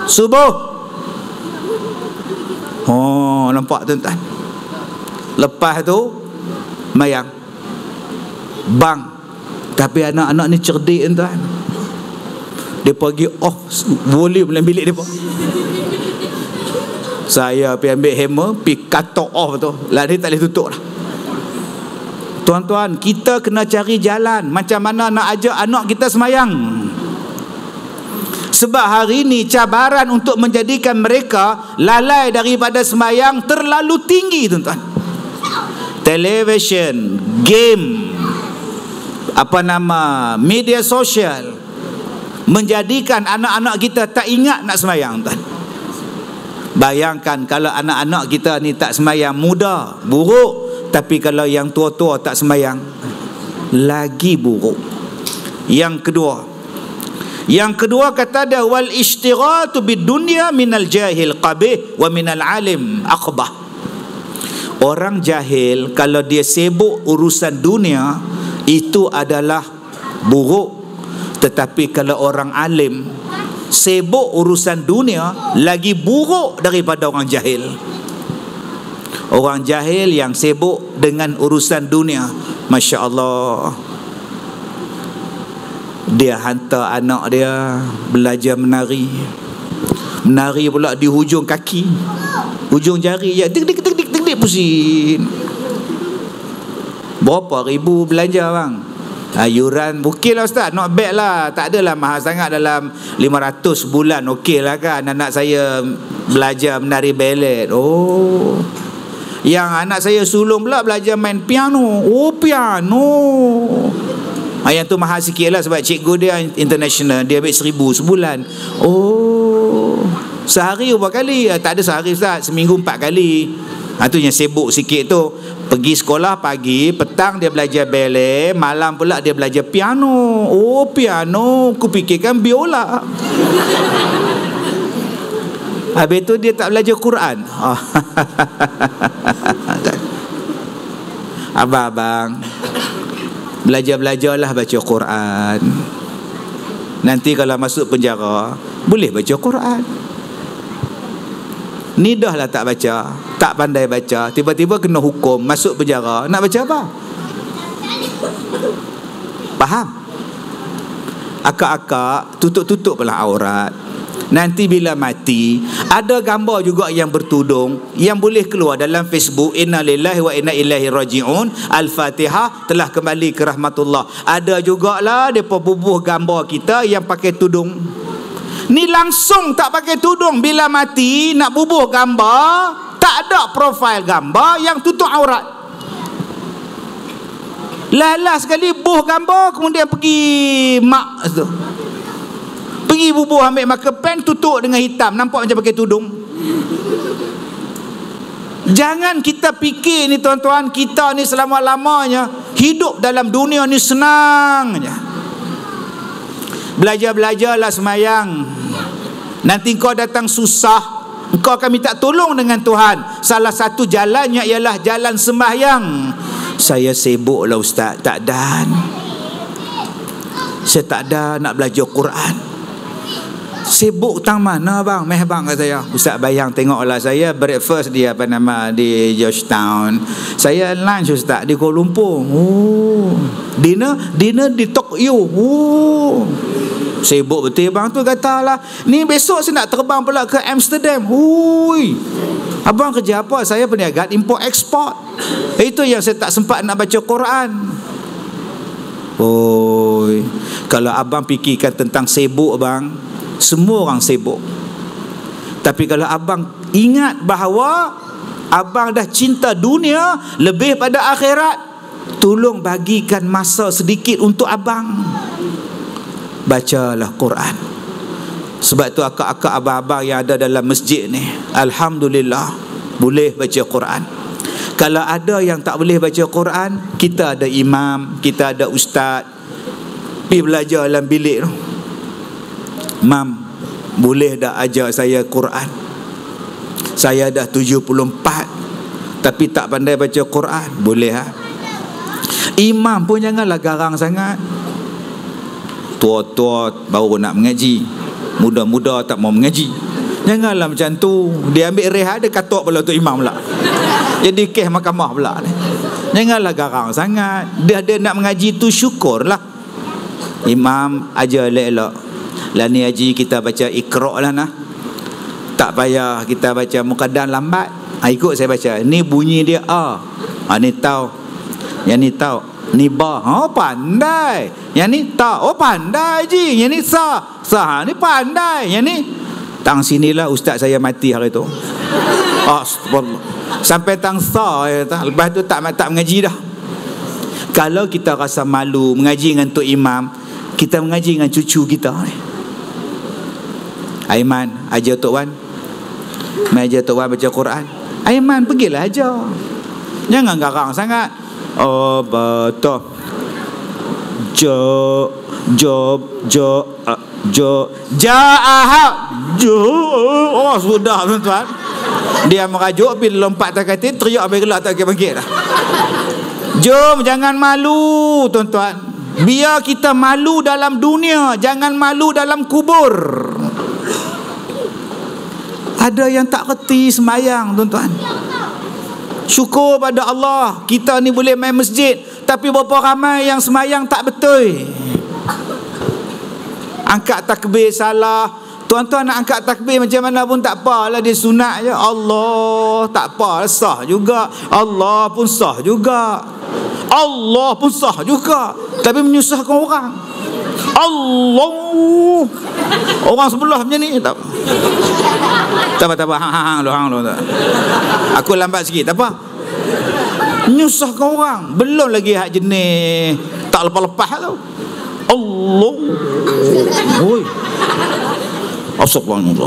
subuh. Oh, nampak tuan-tuan. Lepas tu mayang bang. Tapi anak-anak ni cerdik tuan. Dia pergi off volume dalam bilik dia. Saya pergi ambil hammer, pergi cut off tu. Lah dia tak boleh tutup lah. Tuan-tuan, kita kena cari jalan macam mana nak ajak anak kita semayang. Sebab hari ini cabaran untuk menjadikan mereka lalai daripada semayang terlalu tinggi tuan-tuan. Television, game, media sosial menjadikan anak-anak kita tak ingat nak semayang tuan. Bayangkan kalau anak-anak kita ni tak semayang, muda, buruk. Tapi kalau yang tua-tua tak semayang, lagi buruk. Yang kedua kata dia, wal ishtiratu bid dunya minal jahil qabih wa minal alim aqbah. Orang jahil kalau dia sibuk urusan dunia itu adalah buruk. Tetapi kalau orang alim sibuk urusan dunia, lagi buruk daripada orang jahil. Orang jahil yang sibuk dengan urusan dunia, Masya Allah, dia hantar anak dia belajar menari. Menari pula di hujung kaki, hujung jari je, tik pusing. Berapa ribu belanja bang? Yuran okey lah ustaz, not bad lah, tak adalah mahal sangat, dalam 500 bulan okey lah kan. Anak saya belajar menari ballet. Oh, yang anak saya sulung pula belajar main piano. Oh, piano. Yang tu mahal sikit lah sebab cikgu dia international, dia ambil 1,000 sebulan. Oh, sehari berapa kali? Tak ada sehari ustaz, seminggu 4 kali. Tu yang sibuk sikit tu. Pergi sekolah pagi, petang dia belajar ballet, malam pula dia belajar piano. Oh, piano, aku fikirkan biola. Habis tu dia tak belajar Quran. Abang, belajar-belajarlah baca Quran. Nanti kalau masuk penjara boleh baca Quran. Ni dah lah tak baca, tak pandai baca, tiba-tiba kena hukum, masuk penjara, nak baca apa? Faham? Akak-akak tutup-tutup pula aurat. Nanti bila mati, ada gambar juga yang bertudung yang boleh keluar dalam Facebook. Inna lillahi wa inna ilaihi raji'un, Al-Fatihah, telah kembali ke rahmatullah. Ada jugalah depa bubuh gambar kita yang pakai tudung. Ni langsung tak pakai tudung, bila mati nak bubuh gambar, tak ada profil gambar yang tutup aurat. Lalas sekali buh gambar, kemudian pergi mak tu, pergi bubuh ambil marker pen, tutup dengan hitam, nampak macam pakai tudung. Jangan kita fikir ni tuan-tuan, kita ni selama-lamanya hidup dalam dunia ni senang je. Belajar-belajarlah semayang. Nanti kau datang susah, engkau akan minta tolong dengan Tuhan. Salah satu jalannya ialah jalan sembahyang. Saya sibuk lah ustaz, tak dan. Saya tak ada nak belajar Quran. Sibuk tang mana bang? Meh bang kata saya. Ustaz bayang tengoklah saya breakfast di di Georgetown. Saya lunch ustaz di Kuala Lumpur. Oh. Dinner di Tokyo. Oh. Sibuk betul bang tu katalah. Ni besok saya nak terbang pula ke Amsterdam. Hui. Abang kerja apa? Saya perniagaan import export. Itu yang saya tak sempat nak baca Quran. Oi. Kalau abang fikirkan tentang sibuk bang, semua orang sibuk. Tapi kalau abang ingat bahawa abang dah cinta dunia lebih pada akhirat, tolong bagikan masa sedikit untuk abang. Bacalah Quran. Sebab tu akak-akak abang-abang yang ada dalam masjid ni, alhamdulillah boleh baca Quran. Kalau ada yang tak boleh baca Quran, kita ada imam, kita ada ustaz. Pergi belajar dalam bilik tu. Mam, boleh dah ajar saya Quran? Saya dah 74 tapi tak pandai baca Quran. Boleh ha? Imam pun janganlah garang sangat. Tua-tua baru nak mengaji, muda-muda tak mau mengaji. Janganlah macam tu. Dia ambil rehat, dia katok pula tu imam pula. Jadi kes mahkamah pula ni. Janganlah garang sangat. Dia nak mengaji tu syukurlah. Imam ajar elok-elok. Lah ni haji kita baca Iqra' lah nah. Tak payah kita baca Muqaddan lambat. Ikut saya baca. Ni bunyi dia A. Ni tahu. Yang ni tahu. Ni ba. Pandai. Yang ni ta. Pandai je. Yang ni sa. Sa ni pandai. Yang ni tang sinilah ustaz saya mati hari tu. Astagfirullah. Sampai tang sa. Lepas tu tak mengaji dah. Kalau kita rasa malu mengaji dengan Tok Imam, kita mengaji dengan cucu kita ni. Aiman, ajar Tok Wan. Ajar Tok Wan baca Quran. Aiman, pergilah ajar. Jangan garang sangat. Oh, betul. Oh, sudah tuan-tuan. Dia merajuk, bila lompat tak kata, teriak habis gelap tak bangkit dah. Jom, jangan malu tuan-tuan. Biar kita malu dalam dunia, jangan malu dalam kubur. Ada yang tak reti sembahyang tuan-tuan. Syukur pada Allah, kita ni boleh main masjid, tapi berapa ramai yang sembahyang tak betul. Angkat takbir salah. Tuan-tuan nak angkat takbir macam mana pun tak apalah, dia sunat je. Allah tak apa, sah juga. Allah pun sah juga. Allah pun sah juga. Tapi menyusahkan orang. Allah. Orang sebelah macam ni tak. Tak apa. Hang lo. Aku lambat sikit, tak apa. Menyusahkan orang. Belum lagi hak jenis tak lepas-lepas tu. Allah. Oi. Allah.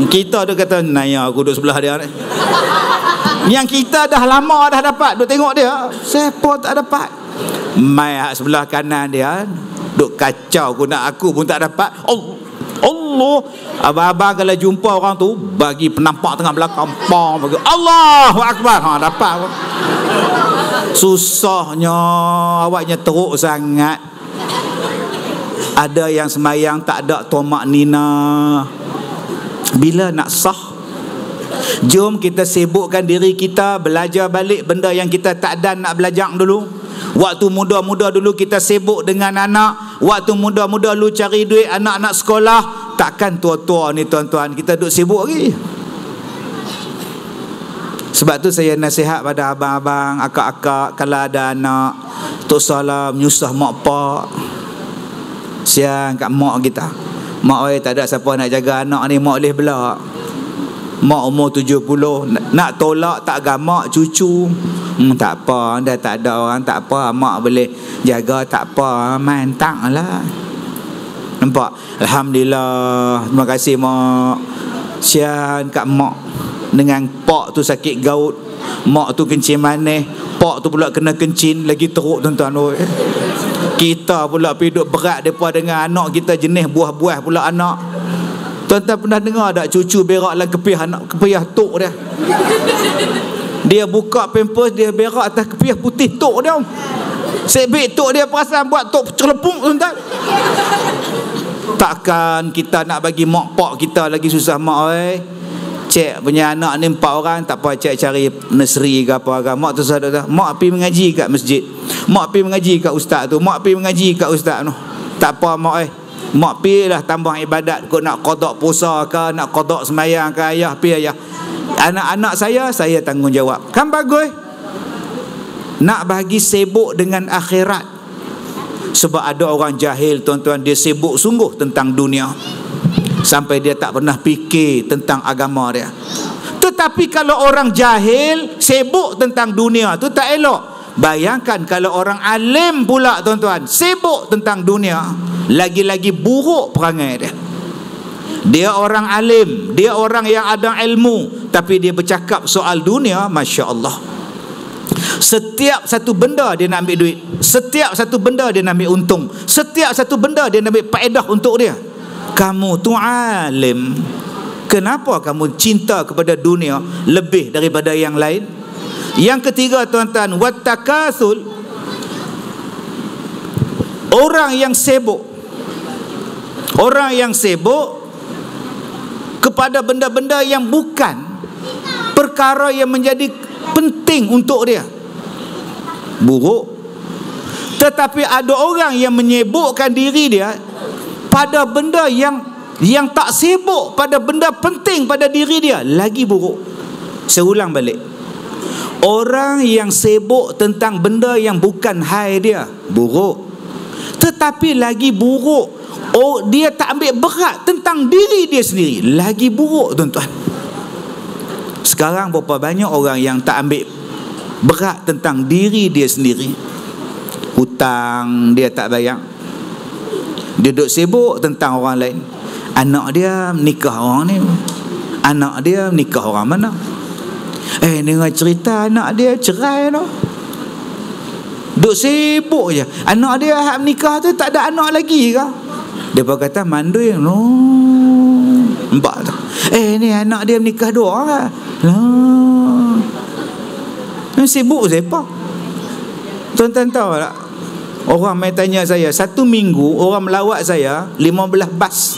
Kita ada kata naya aku duduk sebelah dia ni. Yang kita dah lama dah dapat duk tengok dia, siapa tak dapat. Mai hak sebelah kanan dia duk kacau aku pun tak dapat. Allah. Abang-abang kalau jumpa orang tu bagi penampak tengah belakang, bagi Allahu Akbar, dapat. Susahnya awaknya teruk sangat. Ada yang sembahyang tak ada tomak nina. Bila nak sah? Jom kita sibukkan diri kita, belajar balik benda yang kita tak ada nak belajar dulu. Waktu muda-muda dulu kita sibuk dengan anak. Waktu muda-muda dulu cari duit anak-anak sekolah. Takkan tua-tua ni tuan-tuan kita duduk sibuk lagi. Sebab tu saya nasihat pada abang-abang, akak-akak, kalau ada anak, tak salah menyusah mak pak. Siang kat mak kita. Mak oi tak ada siapa nak jaga anak ni, mak boleh belak. Mak umur 70 nak tolak tak agama cucu. Tak apa, dah tak ada orang, tak apa, mak boleh jaga, tak apa, mantanglah. Nampak? Alhamdulillah. Terima kasih mak. Sian kat mak dengan pak tu sakit gaut, mak tu kencing manis, pak tu pula kena kencing lagi teruk tuan-tuan. Kita pula pergi duduk berat depa dengan anak kita, jenis buah-buah pula anak. Tuan-tuan pernah dengar tak cucu berak dalam kepiah anak kepiah tok dia? Dia buka pampers, dia berak atas kepiah putih tok dia. Sebab tok dia perasan buat tok celepuk, tuan-tuan. Takkan kita nak bagi mak pak kita lagi susah mak oi. Cik punya anak ni 4 orang, tak apa cik cari nursery ke apa ke. Mak tu sahaja, mak pergi mengaji kat masjid. Mak pergi mengaji kat ustaz tu, mak pergi mengaji kat ustaz tu. Tak apa mak mak pergi lah tambah ibadat kau nak qada puasa ke, nak qada sembahyang ke, ayah pergi ayah. Anak-anak saya tanggungjawab. Kan bagus. Nak bagi sibuk dengan akhirat. Sebab ada orang jahil tuan-tuan, dia sibuk sungguh tentang dunia sampai dia tak pernah fikir tentang agama dia. Tetapi kalau orang jahil sibuk tentang dunia tu tak elok. Bayangkan kalau orang alim pula tuan-tuan sibuk tentang dunia, lagi-lagi buruk perangai dia. Dia orang alim, dia orang yang ada ilmu, tapi dia bercakap soal dunia, Masya Allah. Setiap satu benda dia nak ambil duit, setiap satu benda dia nak ambil untung, setiap satu benda dia nak ambil faedah untuk dia. Kamu tu alim, kenapa kamu cinta kepada dunia lebih daripada yang lain? Yang ketiga tuan-tuan, wattakasul. Orang yang sibuk kepada benda-benda yang bukan perkara yang menjadi penting untuk dia, buruk. Tetapi ada orang yang menyibukkan diri dia pada benda yang tak sibuk pada benda penting pada diri dia, lagi buruk. Saya ulang balik. Orang yang sibuk tentang benda yang bukan hai dia, buruk. Tetapi lagi buruk, dia tak ambil berat tentang diri dia sendiri, lagi buruk tuan-tuan. Sekarang berapa banyak orang yang tak ambil berat tentang diri dia sendiri. Hutang dia tak bayar, dia duduk sibuk tentang orang lain. Anak dia nikah orang ni, anak dia nikah orang mana. Dengar cerita anak dia cerai tu, duduk sibuk je. Anak dia hak nikah tu tak ada anak lagi ke? Dia pun kata mandui. No, nampak tu. Ni anak dia menikah 2 orang. Sibuk siapa? Tuan-tuan tahu tak? Orang main tanya saya, 1 minggu orang melawat saya 15 bas.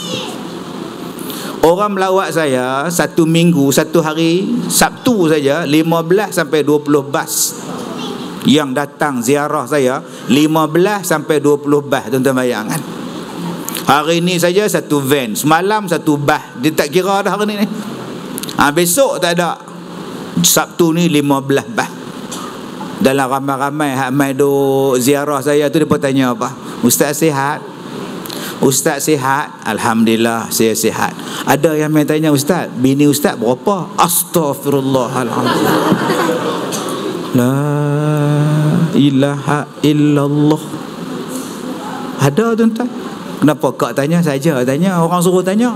Orang melawat saya 1 minggu, 1 hari Sabtu saja 15 sampai 20 bas. Yang datang ziarah saya 15 sampai 20 bas, tuan-tuan bayangkan. Hari ni saja 1 van, semalam 1 bas. Dia tak kira dah hari ni. Besok tak ada. Sabtu ni 15 bas. Dalam ramai-ramai hak mai duk ziarah saya tu, dia pun tanya apa? Ustaz sihat? Ustaz sihat? Alhamdulillah saya sihat. Ada yang mai tanya, Ustaz, bini Ustaz berapa? Astaghfirullahaladzim. La ilaha illallah. Ada tuan-tuan. Kenapa kak tanya saja? Tanya, orang suruh tanya.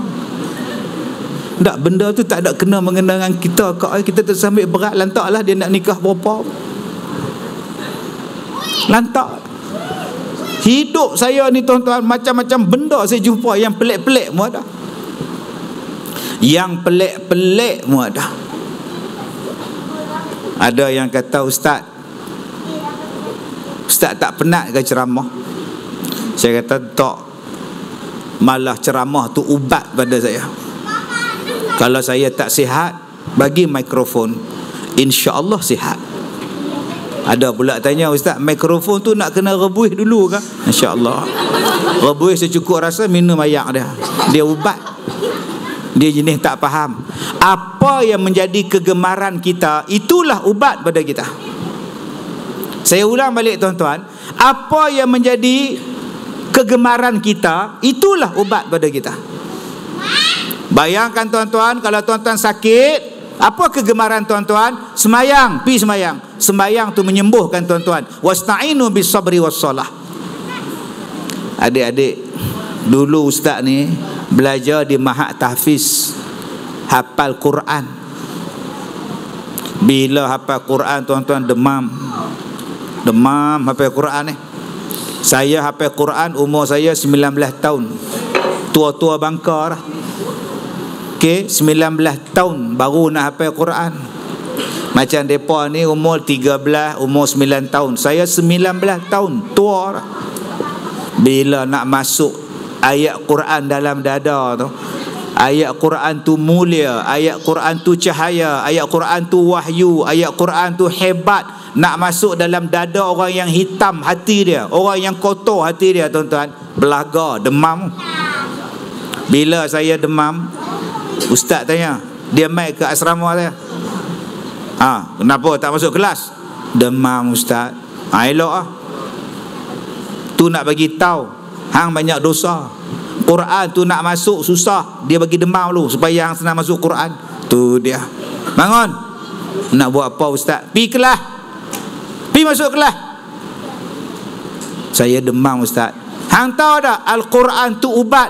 Tak, benda tu tak ada kena mengena dengan kita. Kak, kita tersambil berat, lantaklah dia nak nikah berapa. Lantak. Hidup saya ni tuan-tuan, macam-macam benda saya jumpa yang pelik-pelik mu ada. Yang pelik-pelik mu ada. Ada yang kata, Ustaz tak penat ke ceramah? Saya kata tak. Malah ceramah tu ubat pada saya. Kalau saya tak sihat, bagi mikrofon, insya-Allah sihat. Ada pula tanya, Ustaz, mikrofon tu nak kena rebuih dulu ke? Insya-Allah. Rebuih secukup rasa, minum air dia. Dia ubat. Dia jenis tak faham. Apa yang menjadi kegemaran kita, itulah ubat pada kita. Saya ulang balik tuan-tuan, apa yang menjadi kegemaran kita, itulah ubat pada kita. Bayangkan tuan-tuan, kalau tuan-tuan sakit, apa kegemaran tuan-tuan? Semayang, pergi semayang. Semayang tu menyembuhkan tuan-tuan. Wasta'inu bis sabri was salah. Adik-adik, dulu ustaz ni belajar di Mahat Tahfiz, hafal Quran. Bila hafal Quran tuan-tuan demam hafal Quran ni. Saya hafal Quran umur saya 19 tahun. Tua-tua bangka dah. Okey, 19 tahun baru nak hafal Quran. Macam depa ni umur 13, umur 9 tahun. Saya 19 tahun, tua dah. Bila nak masuk ayat Quran dalam dada tu, ayat Quran tu mulia, ayat Quran tu cahaya, ayat Quran tu wahyu, ayat Quran tu hebat. Nak masuk dalam dada orang yang hitam hati dia, orang yang kotor hati dia, tuan-tuan, belaga, demam. Bila saya demam, ustaz tanya, dia mai ke asrama saya. Kenapa tak masuk kelas? Demam ustaz. Elok ah. Tu nak bagi tahu hang banyak dosa. Quran tu nak masuk susah, dia bagi demam dulu supaya hang senang masuk Quran. Tu dia. Bangun. Nak buat apa ustaz? Pi kelas. Pi masuk kelas. Saya demam ustaz. Hang tahu tak Al-Quran tu ubat.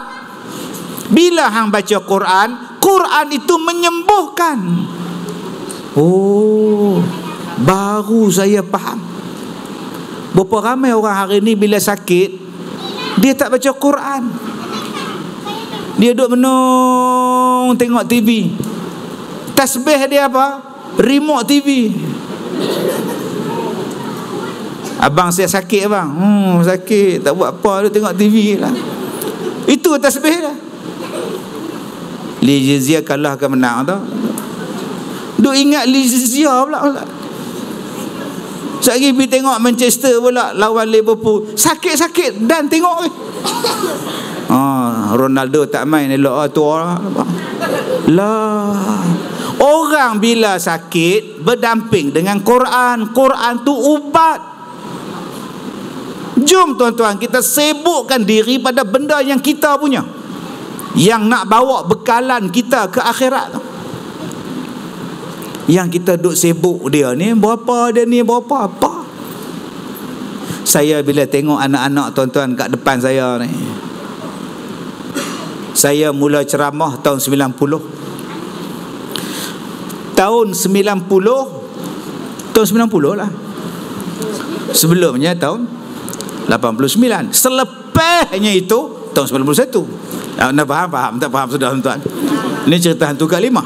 Bila hang baca Quran, Quran itu menyembuhkan. Oh, baru saya faham. Berapa ramai orang hari ni bila sakit, dia tak baca Quran. Dia duduk menung tengok TV. Tasbih dia apa? Remote TV. Abang saya sakit abang. Sakit, tak buat apa, dia tengok TV lah. Itu tasbih dah. Lizia kalah ke menang tau. Duk ingat Lizia pula. Sekali pergi tengok Manchester pula lawan Liverpool, sakit-sakit dan tengok Ronaldo tak main elok tu orang lah. Orang bila sakit berdamping dengan Quran. Quran tu ubat. Jom tuan-tuan, kita sibukkan diri pada benda yang kita punya, yang nak bawa bekalan kita ke akhirat tu. Yang kita duk sibuk dia ni, berapa dia ni, berapa apa. Saya bila tengok anak-anak tuan-tuan kat depan saya ni, saya mula ceramah tahun 90. Tahun 90 lah. Sebelumnya tahun 89. Selepasnya itu tahun 91. Anda faham? Tak faham sudah tuan-tuan. Ini cerita hantu Kak Limah.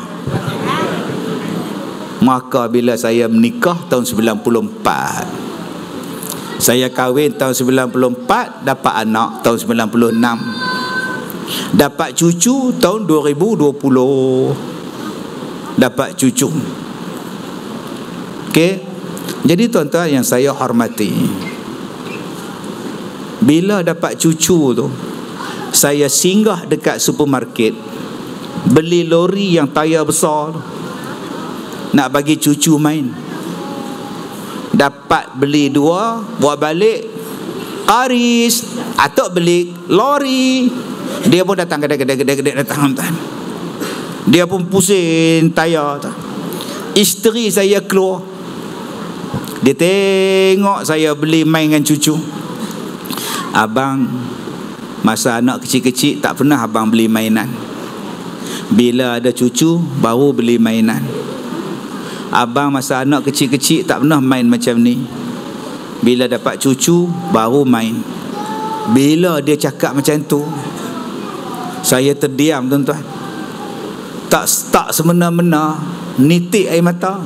Maka bila saya menikah tahun 94, saya kahwin tahun 94, dapat anak tahun 96, dapat cucu tahun 2020, dapat cucu. Okey. Jadi tuan-tuan yang saya hormati, bila dapat cucu tu, saya singgah dekat supermarket, beli lori yang tayar besar tu, nak bagi cucu main. Dapat beli 2, buat balik Aris, atuk beli lori. Dia pun datang kedai datang. Dia pun pusing tayar tu. Isteri saya keluar, dia tengok saya beli main dengan cucu. Abang, masa anak kecil-kecil tak pernah abang beli mainan. Bila ada cucu baru beli mainan. Abang masa anak kecil-kecil tak pernah main macam ni. Bila dapat cucu baru main. Bila dia cakap macam tu, saya terdiam tuan-tuan. Tak semena-mena nitik air mata.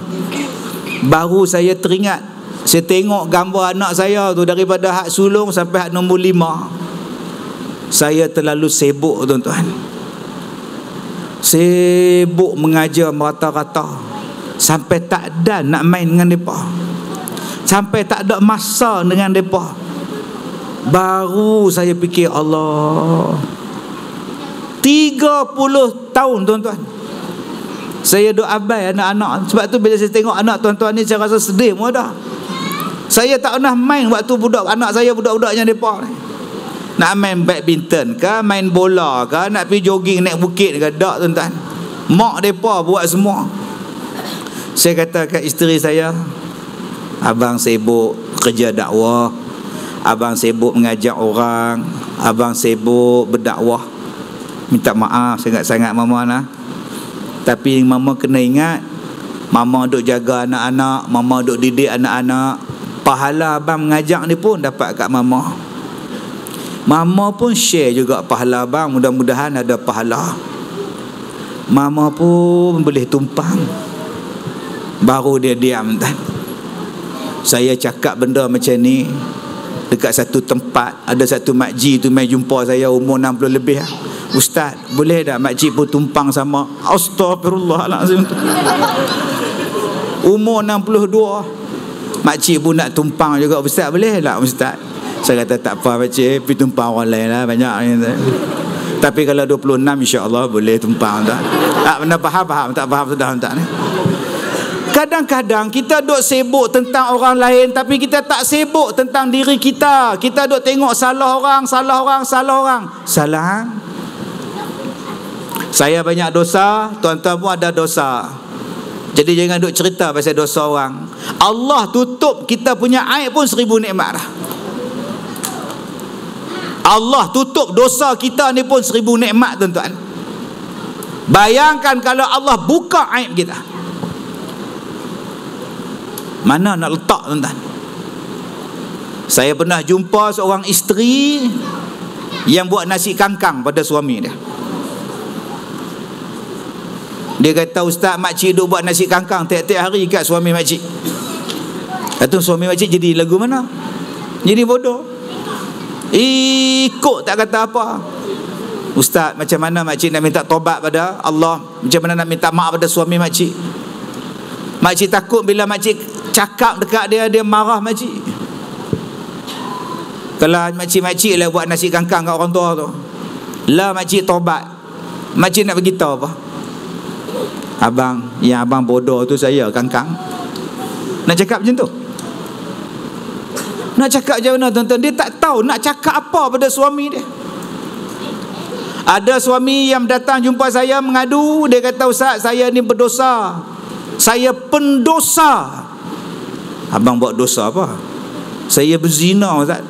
Baru saya teringat, saya tengok gambar anak saya tu daripada hak sulung sampai hak nombor 5. Saya terlalu sibuk tuan-tuan. Sibuk mengajar merata-rata, sampai tak ada nak main dengan mereka, sampai tak ada masa dengan mereka. Baru saya fikir, Allah, 30 tahun tuan-tuan saya duk abai anak-anak. Sebab tu bila saya tengok anak tuan-tuan ni, saya rasa sedih mudah. Saya tak pernah main waktu budak anak saya, budak-budaknya mereka ni. Nak main badminton ke, main bola ke, nak pergi jogging naik bukit ke, tak tuan-tuan. Mak mereka buat semua. Saya kata kat isteri saya, abang sibuk kerja dakwah, abang sibuk mengajar orang, abang sibuk berdakwah. Minta maaf sangat-sangat mama lah. Tapi mama kena ingat, mama duk jaga anak-anak, mama duk didik anak-anak. Pahala abang mengajar ni pun dapat kat mama. Mama pun share juga pahala abang, mudah-mudahan ada pahala. Mama pun boleh tumpang. Baru dia diam tuan. Saya cakap benda macam ni dekat satu tempat, ada satu makcik tu mai jumpa saya umur 60 lebih. Ustaz, boleh tak makcik pun tumpang sama? Astagfirullahalazim. Umur 62, makcik pun nak tumpang juga. Ustaz, boleh tak Ustaz? Saya kata tak apa makcik, pergi tumpang orang lain lah, banyak ni. Tapi kalau 26 insya-Allah boleh tumpang tak? Tak pernah faham, tak faham sudah tak ni. Kadang-kadang kita duk sibuk tentang orang lain, tapi kita tak sibuk tentang diri kita. Kita duk tengok salah orang. Salah. Saya banyak dosa, tuan-tuan pun ada dosa. Jadi jangan duk cerita pasal dosa orang. Allah tutup kita punya aib pun 1000 nikmat dah. Allah tutup dosa kita ni pun 1000 nikmat, tuan-tuan. Bayangkan kalau Allah buka aib kita. Mana nak letak, tuan-tuan? Saya pernah jumpa seorang isteri yang buat nasi kangkang pada suami dia. Dia kata, Ustaz, makcik duk buat nasi kangkang tiap-tiap hari kat suami makcik. Kata suami makcik jadi lagu mana? Jadi bodoh. Ikut tak kata apa. Ustaz, macam mana makcik nak minta taubat pada Allah? Macam mana nak minta maaf pada suami makcik? Makcik takut bila makcik cakap dekat dia, dia marah makcik. Kalau makcik-makcik lah buat nasi kangkang kat orang tua tu, lah makcik taubat, makcik nak beritahu apa? Abang, yang abang bodoh tu saya kangkang. Nak cakap macam tu? Nak cakap macam mana, tuan-tuan? Dia tak tahu nak cakap apa pada suami dia. Ada suami yang datang jumpa saya mengadu. Dia kata, Ustaz, saya ni berdosa, saya pendosa. Abang buat dosa apa? Saya berzina, Ustaz.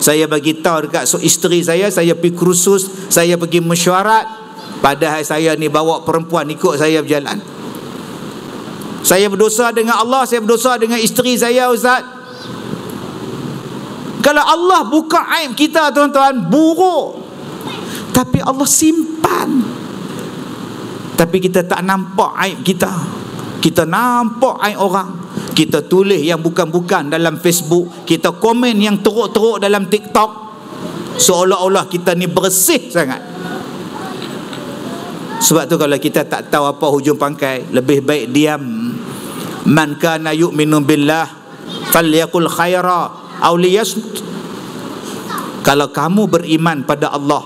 Saya bagi tahu dekat isteri saya pergi kursus, saya pergi mesyuarat, padahal saya ni bawa perempuan ikut saya berjalan. Saya berdosa dengan Allah, saya berdosa dengan isteri saya, Ustaz. Kalau Allah buka aib kita, tuan-tuan, buruk, tapi Allah simpan. Tapi kita tak nampak aib kita. Kita nampak aib orang. Kita tulis yang bukan-bukan dalam Facebook, kita komen yang teruk-teruk dalam TikTok, seolah-olah kita ni bersih sangat. Sebab tu kalau kita tak tahu apa hujung pangkai, lebih baik diam. Man kana yu'minu billah falyaqul khaira aw liyasmut. Kalau kamu beriman pada Allah,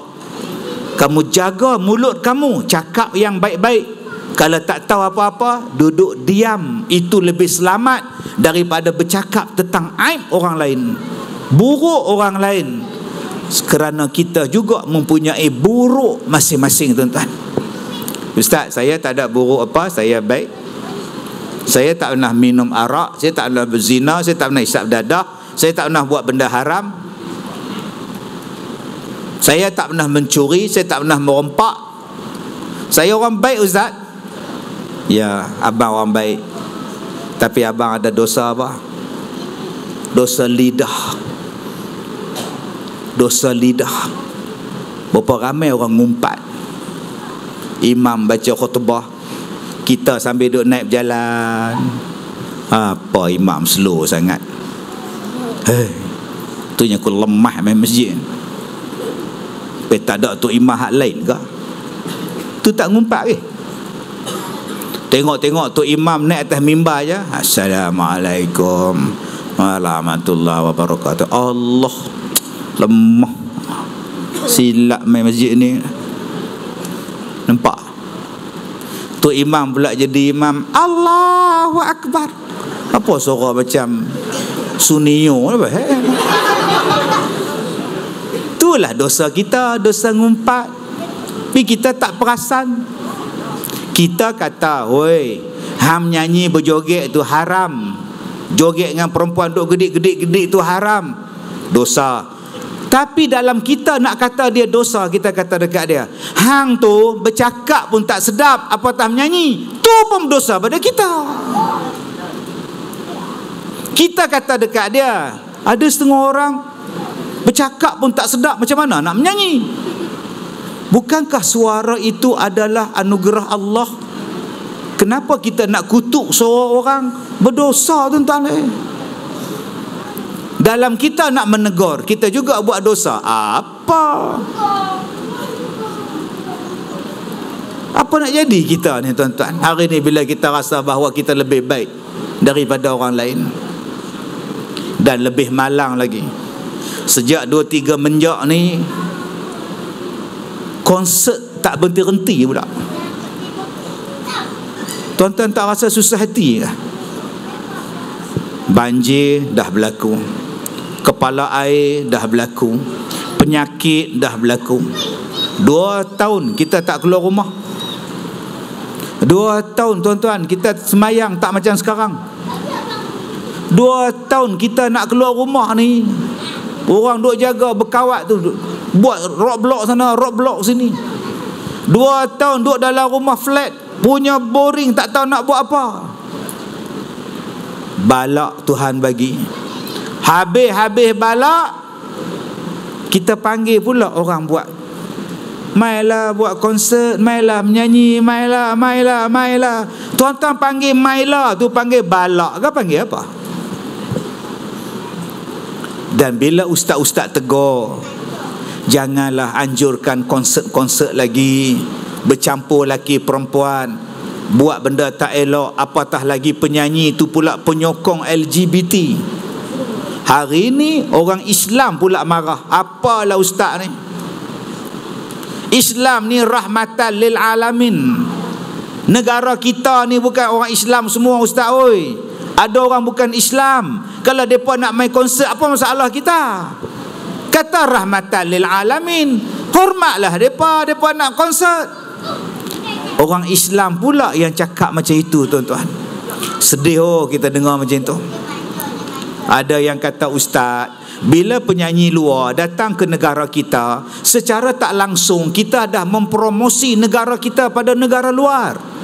kamu jaga mulut kamu, cakap yang baik-baik. Kalau tak tahu apa-apa, duduk diam. Itu lebih selamat daripada bercakap tentang aib orang lain, buruk orang lain. Kerana kita juga mempunyai buruk masing-masing, tuan-tuan. Ustaz, saya tak ada buruk apa, saya baik. Saya tak pernah minum arak, saya tak pernah berzina, saya tak pernah isap dadah, saya tak pernah buat benda haram, saya tak pernah mencuri, saya tak pernah merompak. Saya orang baik, Ustaz. Ya, abang orang baik, tapi abang ada dosa apa? Dosa lidah. Dosa lidah. Berapa ramai orang ngumpat. Imam baca khutbah, kita sambil duduk naik berjalan. Apa imam slow sangat. Tu yang aku lemah main masjid. Tak ada tu imam hak lain ke? Tu tak ngumpat ke? Tengok-tengok tu imam naik atas mimbar je, Assalamualaikum warahmatullahi wabarakatuh. Allah, lemah. Silap main masjid ni. Nampak? Tu imam pula jadi imam, Allahu Akbar. Apa suara macam Sunio apa? Itulah dosa kita, dosa ngumpat. Tapi kita tak perasan. Kita kata, woi, ham nyanyi berjoget tu haram. Joget dengan perempuan duk gedik-gedik tu haram. Dosa. Tapi dalam kita nak kata dia dosa, kita kata dekat dia, hang tu bercakap pun tak sedap, apatah menyanyi. Tu pun dosa pada kita. Kita kata dekat dia, ada setengah orang bercakap pun tak sedap, macam mana nak menyanyi? Bukankah suara itu adalah anugerah Allah? Kenapa kita nak kutuk seorang orang berdosa, tuan-tuan? Dalam kita nak menegur, kita juga buat dosa. Apa nak jadi kita ni, tuan-tuan? Hari ni bila kita rasa bahawa kita lebih baik daripada orang lain, dan lebih malang lagi, sejak 2-3 menjak ni konsert tak berhenti-henti pula. Tuan-tuan tak rasa susah hati ke? Banjir dah berlaku, kepala air dah berlaku, penyakit dah berlaku. 2 tahun kita tak keluar rumah. 2 tahun, tuan-tuan, kita semayang tak macam sekarang. 2 tahun kita nak keluar rumah ni, orang duk jaga berkawat tu, buat rock block sana, rock block sini. 2 tahun duk dalam rumah flat, punya boring, tak tahu nak buat apa. Balak Tuhan bagi. Habis-habis balak, kita panggil pula orang buat. Mailah buat konsert, mailah menyanyi, mailah. Tuan-tuan panggil mailah tu panggil balak ke panggil apa? Dan bila ustaz-ustaz tegur, janganlah anjurkan konsert-konsert lagi, bercampur laki perempuan, buat benda tak elok, apatah lagi penyanyi tu pula penyokong LGBT. Hari ni orang Islam pula marah. Apalah ustaz ni? Islam ni rahmatan lil alamin. Negara kita ni bukan orang Islam semua, ustaz oi. Ada orang bukan Islam, kalau mereka nak main konsert, apa masalah kita? Kata rahmatan lil alamin, hormatlah mereka nak konsert. Orang Islam pula yang cakap macam itu, tuan-tuan. Sedih kita dengar macam tu. Ada yang kata, ustaz, bila penyanyi luar datang ke negara kita, secara tak langsung kita dah mempromosi negara kita pada negara luar.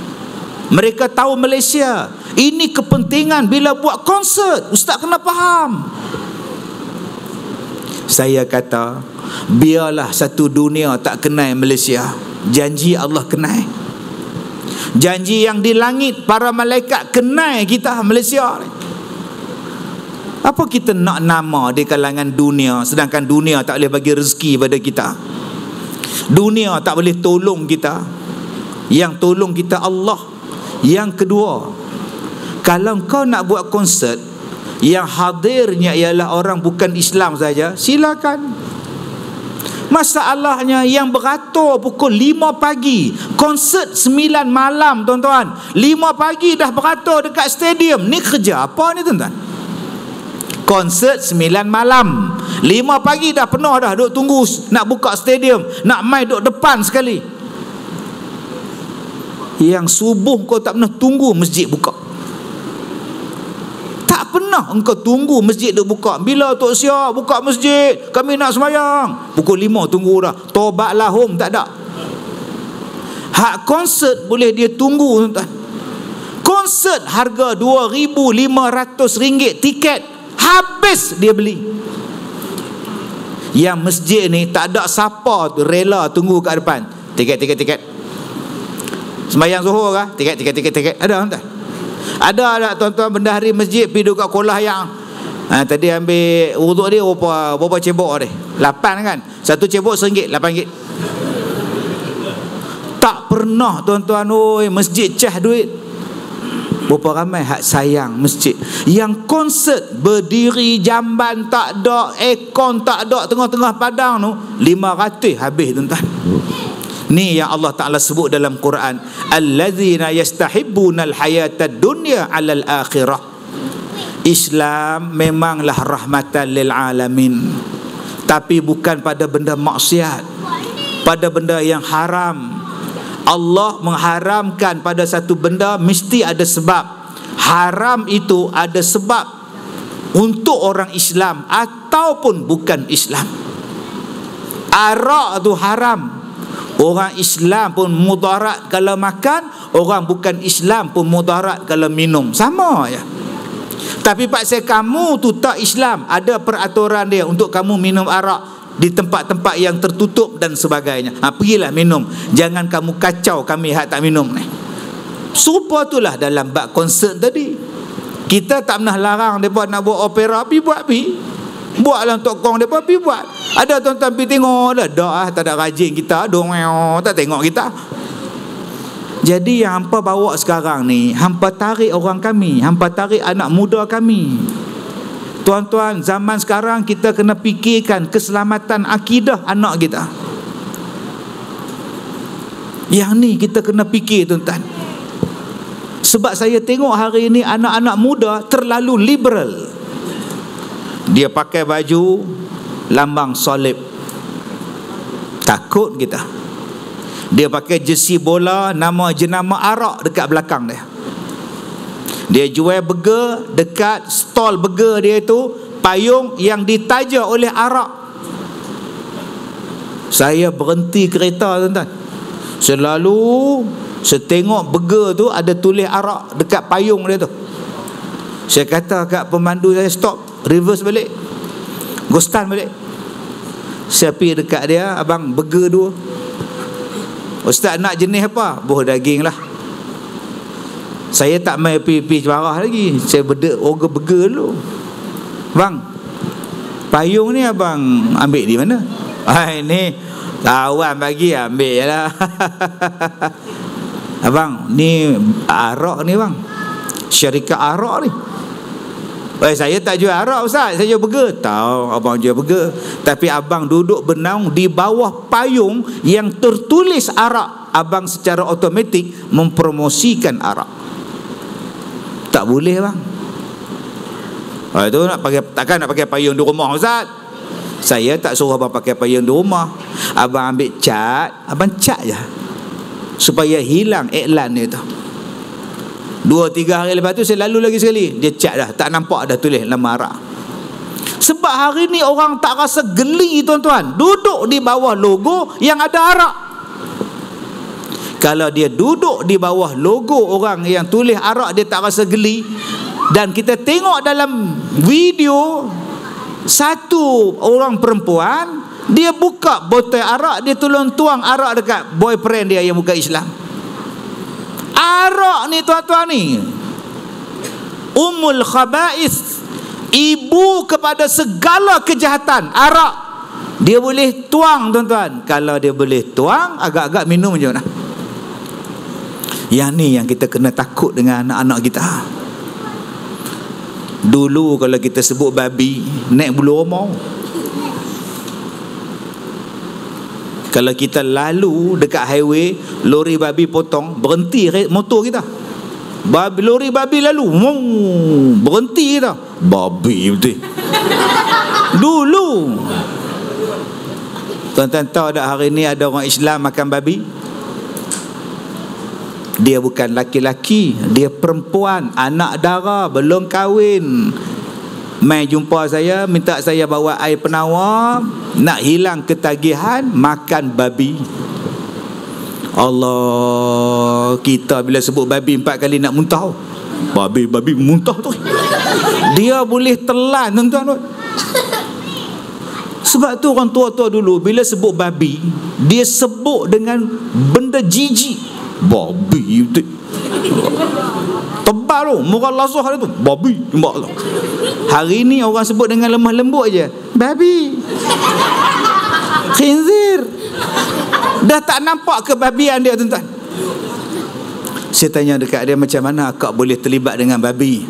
Mereka tahu Malaysia. Ini kepentingan bila buat konsert. Ustaz kena faham. Saya kata, biarlah satu dunia tak kenal Malaysia, janji Allah kenal. Janji yang di langit, para malaikat kenal kita Malaysia ni. Apa kita nak nama di kalangan dunia, sedangkan dunia tak boleh bagi rezeki pada kita? Dunia tak boleh tolong kita. Yang tolong kita Allah. Yang kedua, kalau kau nak buat konsert yang hadirnya ialah orang bukan Islam saja, silakan. Masalahnya yang beratur pukul 5 pagi, konsert 9 malam, tuan-tuan. 5 pagi dah beratur dekat stadium. Ni kerja apa ni, tuan-tuan? Konsert 9 malam, 5 pagi dah penuh dah, duk tunggu nak buka stadium, nak main duk depan sekali. Yang subuh kau tak pernah tunggu masjid buka. Tak pernah engkau tunggu masjid duk buka. Bila Tok Siap buka masjid, kami nak sembahyang. Pukul 5 tunggu dah. Tobat lahum tak ada. Hak konsert boleh dia tunggu, tuan-tuan. Konsert harga RM2,500 tiket, habis dia beli. Yang masjid ni tak ada siapa tu rela tunggu kat depan. Tiket. Sembahyang Zuhur kah? Tiket. Ada tak? Ada tuan-tuan bendahari masjid pergi dekat kolah yang tadi ambil wuduk dia berapa cebok dia? 8 kan? Satu cebok RM1, RM8. Tak pernah, tuan-tuan, masjid cah duit. Berapa ramai hak sayang masjid. Yang konsert berdiri jamban tak ada, aircon tak ada, tengah-tengah padang tu, 500 habis, tuan-tuan. Ni yang Allah Ta'ala sebut dalam Quran, allazina yastahibbunal hayatad dunya 'alal akhirah. Islam memanglah rahmatan lil alamin, tapi bukan pada benda maksiat, pada benda yang haram. Allah mengharamkan pada satu benda mesti ada sebab. Haram itu ada sebab untuk orang Islam ataupun bukan Islam. Arak tu haram, orang Islam pun mudarat kalau makan, orang bukan Islam pun mudarat kalau minum. Sama ya. Tapi paksa kamu tu tak Islam, ada peraturan dia untuk kamu minum arak, di tempat-tempat yang tertutup dan sebagainya. Pergilah minum. Jangan kamu kacau kami hak tak minum ni. Serupa itulah dalam bab konsert tadi. Kita tak pernah larang mereka nak buat opera, pergi buat, pergi. Buatlah untuk kong mereka, pergi buat. Ada tuan-tuan pergi tengok, tak ada rajin kita, tak tengok kita. Jadi yang hampa bawa sekarang ni, hampa tarik orang kami, hampa tarik anak muda kami. Tuan-tuan, zaman sekarang kita kena fikirkan keselamatan akidah anak kita. Yang ni kita kena fikir, tuan-tuan. Sebab saya tengok hari ini anak-anak muda terlalu liberal. Dia pakai baju lambang salib. Takut kita. Dia pakai jersey bola, nama jenama arak dekat belakang dia. Dia jual burger, dekat stall burger dia itu payung yang ditaja oleh arak. Saya berhenti kereta, tuan-tuan. Selalu saya tengok burger tu ada tulis arak dekat payung dia tu. Saya kata kat pemandu saya, stop, reverse balik, go stand balik. Saya pergi dekat dia, abang burger dua. Ustaz nak jenis apa? Buah daging lah. Saya tak main pergi marah lagi. Saya order burger dulu. Bang, payung ni abang ambil di mana? Ini kawan bagi, ambil je lah. Abang, ni arak ni bang, syarikat arak ni. Saya tak jual arak Ustaz, saya jual burger. Tahu abang jual burger, tapi abang duduk bernaung di bawah payung yang tertulis arak. Abang secara automatik mempromosikan arak. Tak boleh bang. Itu takkan nak pakai payung di rumah Ustaz. Saya tak suruh abang pakai payung di rumah. Abang ambil cat, abang cat je supaya hilang iklan dia tu. 2-3 hari lepas tu saya lalu lagi sekali, dia cat dah, tak nampak dah tulis nama arak. Sebab hari ni orang tak rasa geli, tuan-tuan, duduk di bawah logo yang ada arak. Kalau dia duduk di bawah logo orang yang tulis arak, dia tak rasa geli. Dan kita tengok dalam video, satu orang perempuan, dia buka botol arak, dia tolong tuang arak dekat boyfriend dia yang bukan Islam. Arak ni, tuan-tuan, ni Ummul Khaba'is, ibu kepada segala kejahatan. Arak dia boleh tuang, tuan-tuan. Kalau dia boleh tuang, agak-agak minum je nah. Yang ni yang kita kena takut dengan anak-anak kita. Dulu kalau kita sebut babi, naik bulu romau. Kalau kita lalu dekat highway, lori babi potong, berhenti motor kita. Lori babi lalu, berhenti kita. Babi betul. Dulu. Tuan-tuan tahu tak hari ni ada orang Islam makan babi? Dia bukan laki-laki, dia perempuan, anak dara, belum kahwin. Mai jumpa saya, minta saya bawa air penawar, nak hilang ketagihan, makan babi. Allah, kita bila sebut babi 4 kali nak muntah. Babi muntah tu. Dia boleh telan, tuan-tuan. Sebab tu orang tua-tua dulu bila sebut babi, dia sebut dengan benda jijik. Babi tu tebal tu, muka lasah dia tu, babi. Hari ni orang sebut dengan lemah lembut je, babi, khinzir. Dah tak nampak kebabian dia, tuan-tuan. Saya tanya dekat dia, macam mana akak boleh terlibat dengan babi?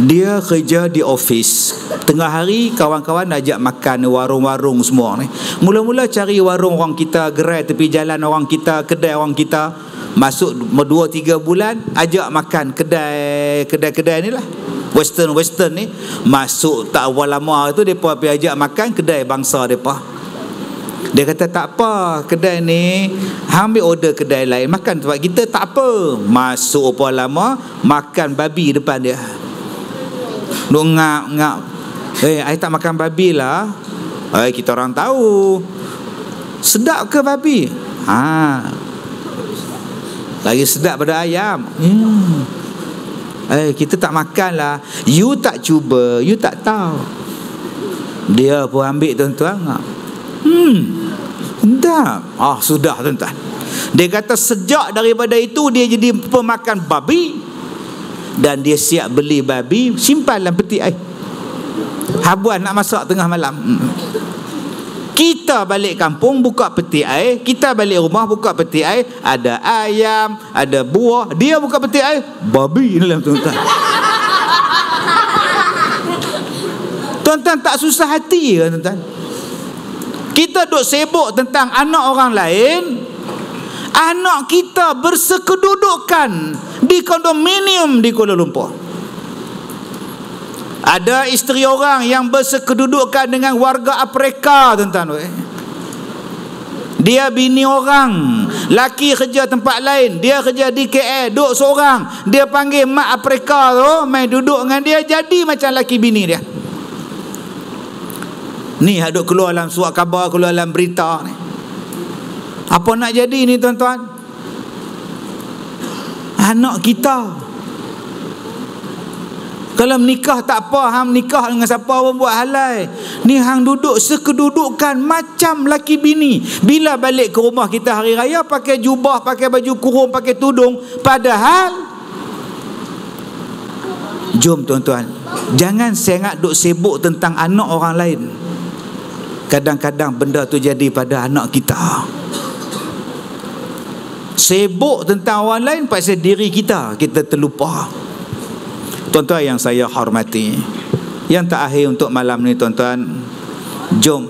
Dia kerja di office, tengah hari kawan-kawan ajak makan warung-warung semua ni. Mula-mula cari warung orang kita, gerai tepi jalan orang kita, kedai orang kita. Masuk 2-3 bulan, ajak makan kedai ni lah, western ni. Masuk tak awal lama tu, mereka pergi ajak makan kedai bangsa mereka. Dia kata tak apa, kedai ni ambil order kedai lain, makan tempat kita tak apa. Masuk apa lama, makan babi depan dia. Duk ngap-ngap, I tak makan babi lah. Kita orang tahu. Sedap ke babi? Lagi sedap pada ayam. Kita tak makan lah. You tak cuba, you tak tahu. Dia pun ambil tuan-tuan. Sedap. Sudah tuan-tuan. Dia kata sejak daripada itu dia jadi pemakan babi, dan dia siap beli babi simpan dalam peti air. Habuan nak masak tengah malam. Kita balik kampung buka peti air, kita balik rumah buka peti air, ada ayam, ada buah, dia buka peti air, babi dalam tuan-tuan. Tuan-tuan tak susah hati ke tuan-tuan? Kita duk sibuk tentang anak orang lain. Anak kita bersekedudukan di kondominium di Kuala Lumpur. Ada isteri orang yang bersekedudukan dengan warga Afrika tuan-tuan. Dia bini orang, laki kerja tempat lain, dia kerja di KL, duduk seorang. Dia panggil mak Afrika tu main duduk dengan dia, jadi macam laki bini dia. Ni duk keluar dalam surat khabar, keluar dalam berita ni. Apa nak jadi ni tuan-tuan? Anak kita. Kalau menikah tak apa, hang nikah dengan siapa pun buat halal. Ni hang duduk sekedudukan macam laki bini. Bila balik ke rumah kita hari raya pakai jubah, pakai baju kurung, pakai tudung. Padahal jom tuan-tuan, jangan sangat duk sibuk tentang anak orang lain. Kadang-kadang benda tu jadi pada anak kita. Sibuk tentang orang lain, pasal diri kita terlupa. Tuan-tuan yang saya hormati, yang terakhir untuk malam ni tuan-tuan, jom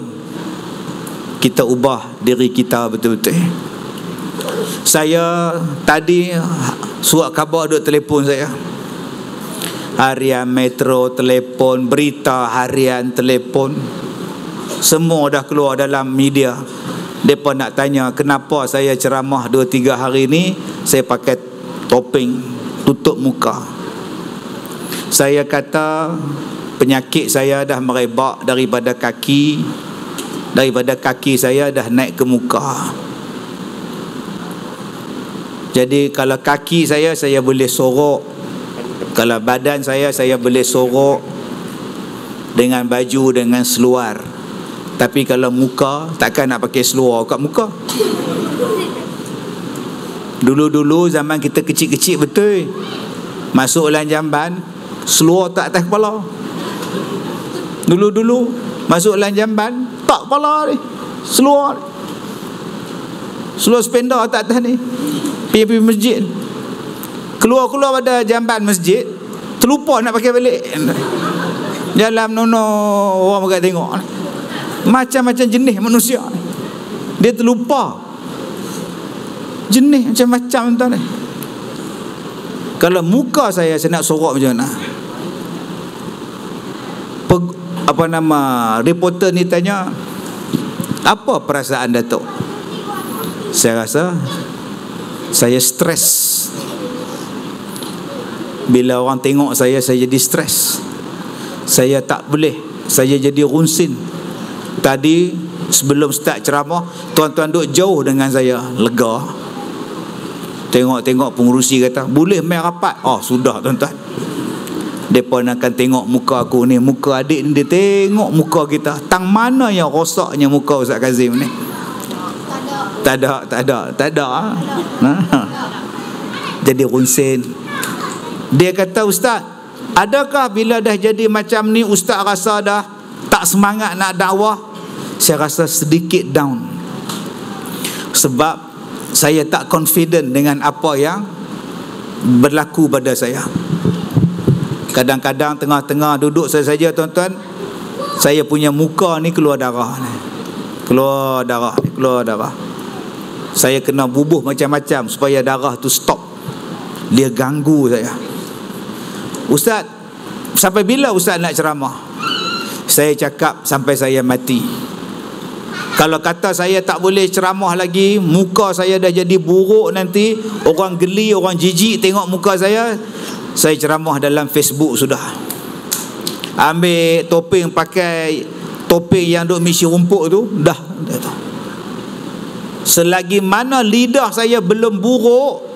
kita ubah diri kita betul-betul. Saya tadi surat khabar duk telefon saya, harian Metro telefon, berita harian telefon, semua dah keluar dalam media. Mereka nak tanya kenapa saya ceramah 2-3 hari ni saya pakai topeng tutup muka. Saya kata penyakit saya dah merebak daripada kaki. Daripada kaki saya dah naik ke muka. Jadi kalau kaki saya boleh sorok. Kalau badan saya boleh sorok dengan baju, dengan seluar. Tapi kalau muka, takkan nak pakai seluar kat muka. Dulu-dulu zaman kita kecil-kecil betul, masuk dalam jamban, seluar tak atas kepala. Dulu-dulu masuk dalam jamban, tak kepala ni, seluar sependa tak atas ni. Pergi masjid, keluar pada jamban masjid, terlupa nak pakai balik. Dalam nono orang agak tengok macam-macam jenis manusia ni. Dia terlupa jenis macam-macam tuan ni. Kalau muka saya nak sorok macam mana? Reporter ni tanya, apa perasaan Datuk? Saya rasa saya stres. Bila orang tengok saya jadi stres. Saya tak boleh, saya jadi runsin. Tadi sebelum start ceramah, tuan-tuan duduk jauh dengan saya, lega. Tengok pengurusi kata, boleh main rapat. Sudah tuan-tuan. Mereka akan tengok muka aku ni, muka adik ni, dia tengok muka kita. Tang mana yang rosaknya muka Ustaz Kazim ni? Tak ada. Jadi runsin. Dia kata, Ustaz, adakah bila dah jadi macam ni Ustaz rasa dah tak semangat nak dakwah? Saya rasa sedikit down. Sebab saya tak confident dengan apa yang berlaku pada saya. Kadang-kadang tengah-tengah duduk saya saja tuan-tuan, saya punya muka ni keluar darah ni. Keluar darah. Saya kena bubuh macam-macam supaya darah tu stop. Dia ganggu saya. Ustaz, sampai bila Ustaz nak ceramah? Saya cakap sampai saya mati. Kalau kata saya tak boleh ceramah lagi, muka saya dah jadi buruk nanti, orang geli, orang jijik tengok muka saya ceramah dalam Facebook sudah. Ambil topeng, pakai topeng yang duk misi rumput tu, dah. Selagi mana lidah saya belum buruk,